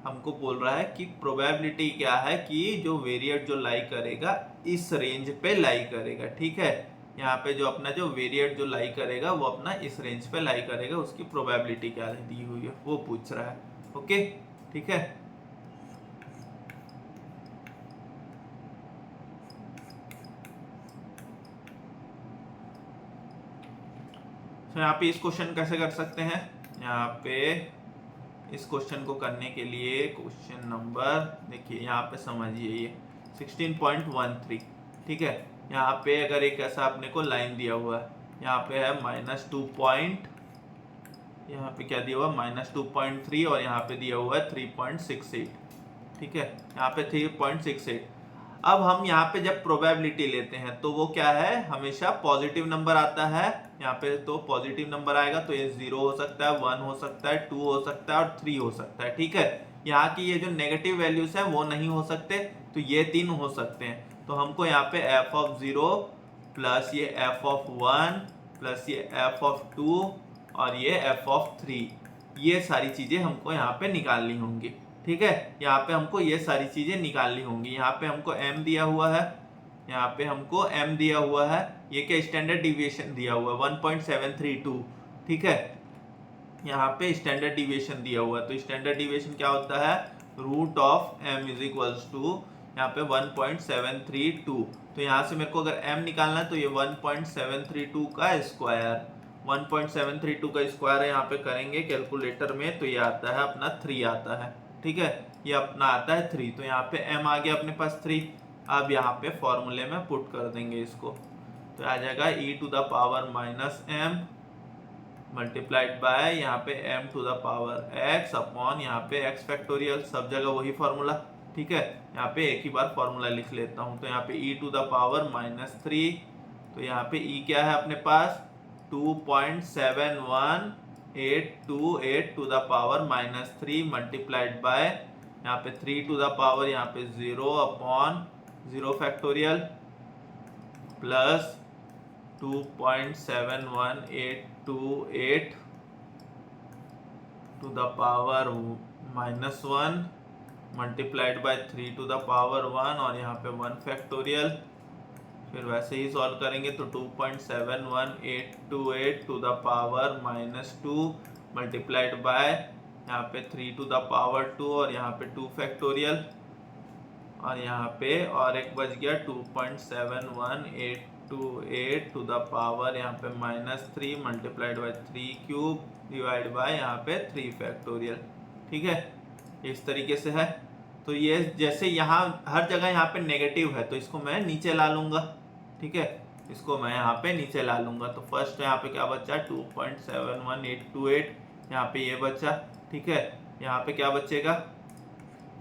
हमको बोल रहा है कि प्रोबेबिलिटी क्या है कि जो वेरिएट जो लाई करेगा इस रेंज पे लाई करेगा। ठीक है, यहाँ पे जो अपना जो वेरिएट जो लाई करेगा वो अपना इस रेंज पे लाई करेगा, उसकी प्रोबेबिलिटी क्या दी हुई है वो पूछ रहा है। ओके, ठीक है। तो यहाँ पे इस क्वेश्चन कैसे कर सकते हैं? यहाँ पे इस क्वेश्चन को करने के लिए क्वेश्चन नंबर देखिए, यहाँ पे समझिए ये 16.13। ठीक है, यहाँ पे अगर एक ऐसा अपने को लाइन दिया हुआ है, यहाँ पे है -2 यहाँ पे क्या दिया हुआ -2.3 और यहाँ पे दिया हुआ है 3.68। ठीक है, यहाँ पे 3.68। अब हम यहाँ पे जब प्रोबेबिलिटी लेते हैं तो वो क्या है, हमेशा पॉजिटिव नंबर आता है। यहाँ पे तो पॉजिटिव नंबर आएगा तो ये 0 हो सकता है, 1 हो सकता है, 2 हो सकता है और 3 हो सकता है। ठीक है, यहाँ की ये जो नेगेटिव वैल्यूज है वो नहीं हो सकते, तो ये 3 हो सकते हैं। तो हमको यहाँ पे f(0) प्लस ये f(1) प्लस ये f(2) और ये f(3), ये सारी चीजें हमको यहाँ पे निकालनी होंगी। ठीक है, यहाँ पे हमको ये सारी चीजें निकालनी होंगी। यहाँ पे हमको m दिया हुआ है, यहाँ पे हमको m दिया हुआ है, ये क्या स्टैंडर्ड डिविएशन दिया हुआ है 1.732। ठीक है, यहाँ पे स्टैंडर्ड डिविएशन दिया हुआ है, तो स्टैंडर्ड डिविएशन क्या होता है, root of m is equals to यहाँ पे 1.732। तो यहाँ से मेरे को अगर m निकालना है तो ये 1.732 का स्क्वायर, 1.732 का स्क्वायर है यहाँ पे करेंगे कैलकुलेटर में, तो ये आता है अपना 3 आता है। ठीक है, ये अपना आता है 3, तो यहाँ पे m आ गया अपने पास 3। अब यहाँ पे फॉर्मूले में पुट कर देंगे इसको, तो आ जाएगा e⁻m मल्टीप्लाइड बाय यहाँ पे m⁻x अपॉन यहाँ पे x फैक्टोरियल, सब जगह वही फॉर्मूला। ठीक है, यहाँ पे एक ही बार फॉर्मूला लिख लेता हूँ, तो यहाँ पे e⁻−3, तो यहाँ पे e क्या है अपने पास 2.71828 to the power -3 multiplied by यहाँ पे 3 टू द पावर यहाँ पे 0 upon 0 factorial plus 2.71828 to the power -1 multiplied by 3 to the power 1 और यहाँ पे 1 फैक्टोरियल। फिर वैसे ही सॉल्व करेंगे तो 2.71828 to the power -2 multiplied by यहाँ पे 3 टू द पावर 2 और यहाँ पे 2 फैक्टोरियल और यहाँ पे और एक बच गया 2.71828 टू द पावर यहाँ पे -3 multiplied by 3 cube divide by यहाँ पे 3 फैक्टोरियल। ठीक है, इस तरीके से है। तो ये जैसे यहाँ हर जगह यहाँ पे नेगेटिव है तो इसको मैं नीचे ला लूंगा। ठीक है, इसको मैं यहाँ पे नीचे ला लूंगा। तो फर्स्ट यहाँ पे क्या बचा 2.71828, यहाँ पे ये बचा। ठीक है, यहाँ पे क्या बचेगा,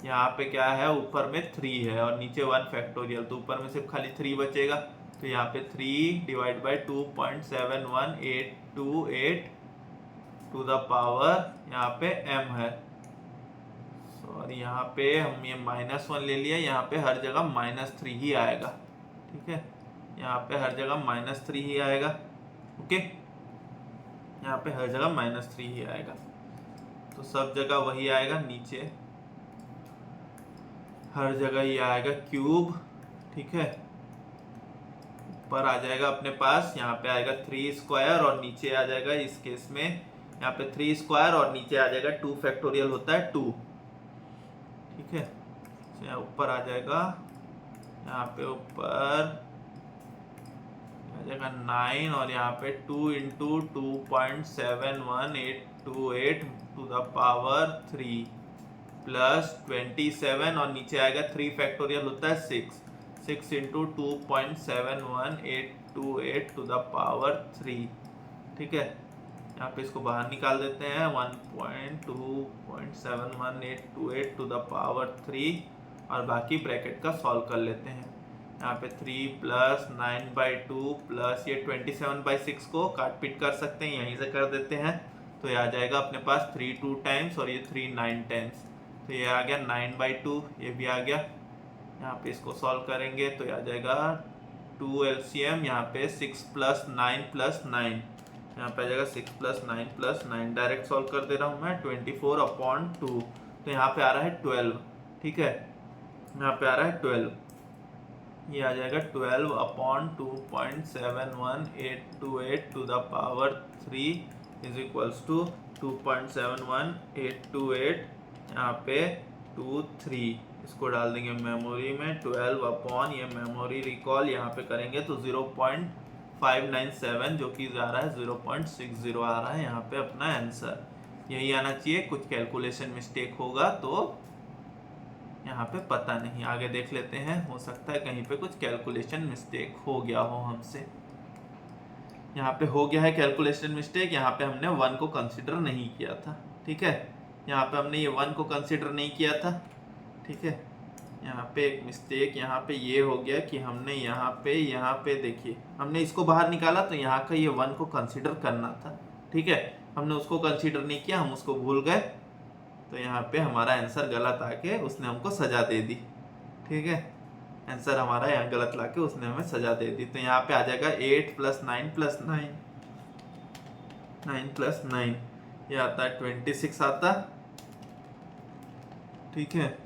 यहाँ पे क्या है ऊपर में 3 है और नीचे 1 फैक्टोरियल, तो ऊपर में सिर्फ खाली 3 बचेगा। तो यहाँ पे 3 divide by 2.71828 to the power यहाँ पे m है। और यहाँ पे हम ये -1 ले लिया, यहाँ पे हर जगह -3 ही आएगा। ठीक है, यहाँ पे हर जगह -3 ही आएगा। ओके, यहाँ पे हर जगह -3 ही आएगा, तो सब जगह वही आएगा, नीचे हर जगह ये आएगा क्यूब। ठीक है, ऊपर आ जाएगा अपने पास यहाँ पे आएगा 3 स्क्वायर और नीचे आ जाएगा इस केस में यहाँ पे 3 स्क्वायर और नीचे आ जाएगा 2 फैक्टोरियल होता है 2। ठीक है, यहाँ ऊपर आ जाएगा, यहाँ पे ऊपर आ जाएगा 9 और यहाँ पे 2 into 2.71828 to the power 3 plus 27 और नीचे आएगा 3 फैक्टोरियल होता है 6 इंटू 2.71828 टू द पावर 3। ठीक है, यहाँ पे इसको बाहर निकाल देते हैं 1.2.71828 टू द पावर 3 और बाकी ब्रैकेट का सॉल्व कर लेते हैं। यहाँ पे 3 प्लस 9/2 प्लस ये 27/6 को काट पीट कर सकते हैं, यहीं से कर देते हैं। तो ये आ जाएगा अपने पास 3 2 टाइम्स और ये 3 9 टाइम्स, तो ये आ गया 9/2, ये भी आ गया। यहाँ पे इसको सॉल्व करेंगे तो ये आ जाएगा 2 LCM, यहाँ पे 6 + 9 + 9, यहाँ पे आ जाएगा 6 + 9 + 9, डायरेक्ट सॉल्व कर दे रहा हूँ मैं, 24/2, तो यहाँ पे आ रहा है 12, ठीक है, यहाँ पे आ रहा है 12, ये आ जाएगा 12/2.71828 to the power 3 is equals to 2.71828, यहाँ पे 23, इसको डाल देंगे मेमोरी में, 12 ये मेमोरी रिकॉल यहाँ पे करेंगे तो 0.597 जो कि आ रहा है 0.60 आ रहा है यहाँ पे अपना आंसर, यही आना चाहिए। कुछ कैलकुलेशन मिस्टेक होगा तो यहाँ पे पता नहीं, आगे देख लेते हैं, हो सकता है कहीं पे कुछ कैलकुलेशन मिस्टेक हो गया हो हमसे। यहाँ पे हो गया है कैलकुलेशन मिस्टेक, यहाँ पे हमने 1 को कंसिडर नहीं किया था, ठीक है, यहाँ पे हमने ये 1 को कंसिडर नहीं किया था, ठीक है। यहाँ पे एक मिस्टेक यहाँ पे ये हो गया कि हमने यहाँ पे देखिए हमने इसको बाहर निकाला तो यहाँ का ये 1 को कंसिडर करना था, ठीक है, हमने उसको कंसिडर नहीं किया, हम उसको भूल गए, तो यहाँ पे हमारा आंसर गलत आके उसने हमको सजा दे दी, ठीक है, आंसर हमारा यहाँ गलत लाके उसने हमें सजा दे दी। तो यहाँ पे आ जाएगा 8 + 9 + 9, 9 + 9, ये आता है 26 आता, ठीक है,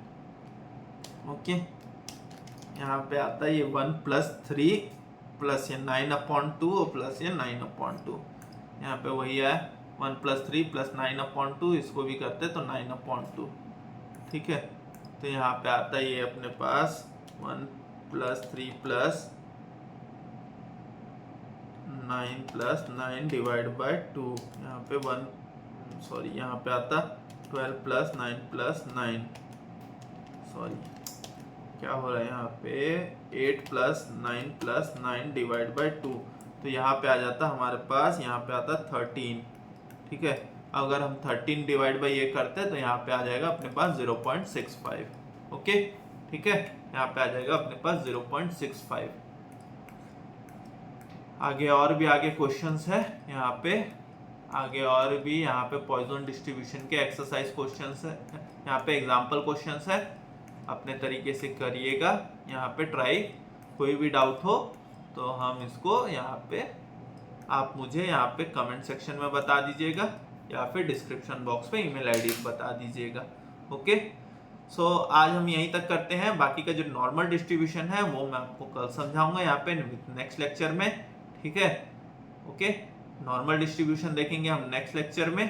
ओके। यहाँ पे आता है ये 1 + 3 प्लस ये 9/2 और प्लस ये 9/2, यहाँ पे वही है 1 + 3 + 9/2, इसको भी करते तो 9/2, ठीक है। तो यहाँ पे आता है ये अपने पास 1 + 3 + 9 + 9 / 2, यहाँ पे यहाँ पे आता 12 + 9 + 9, सॉरी क्या हो रहा है यहाँ पे 8 + 9 + 9 / 2, तो यहाँ पे आ जाता हमारे पास, यहाँ पे आता 13, ठीक है। अगर हम 13 डिवाइड बाई ये करते हैं तो यहाँ पे आ जाएगा अपने पास 0.65, ओके, ठीक है, यहाँ पे आ जाएगा अपने पास 0.65। आगे और भी आगे क्वेश्चंस है यहाँ पे, आगे और भी यहाँ पे पॉइजन डिस्ट्रीब्यूशन के एक्सरसाइज क्वेश्चंस है, यहाँ पे एग्जाम्पल क्वेश्चंस है, अपने तरीके से करिएगा यहाँ पे ट्राई, कोई भी डाउट हो तो हम इसको यहाँ पे आप मुझे यहाँ पे कमेंट सेक्शन में बता दीजिएगा या फिर डिस्क्रिप्शन बॉक्स पे ईमेल आईडी बता दीजिएगा, ओके। सो आज हम यहीं तक करते हैं, बाकी का जो नॉर्मल डिस्ट्रीब्यूशन है वो मैं आपको कल समझाऊंगा यहाँ पे नेक्स्ट लेक्चर में, ठीक है, ओके। नॉर्मल डिस्ट्रीब्यूशन देखेंगे हम नेक्स्ट लेक्चर में,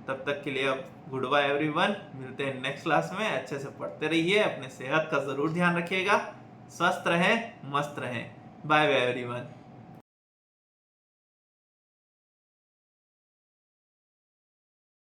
तब तक के लिए अब गुड बाय एवरीवन, मिलते हैं नेक्स्ट क्लास में, अच्छे से पढ़ते रहिए, अपने सेहत का जरूर ध्यान रखिएगा, स्वस्थ रहें, मस्त रहें, बाय बाय एवरीवन।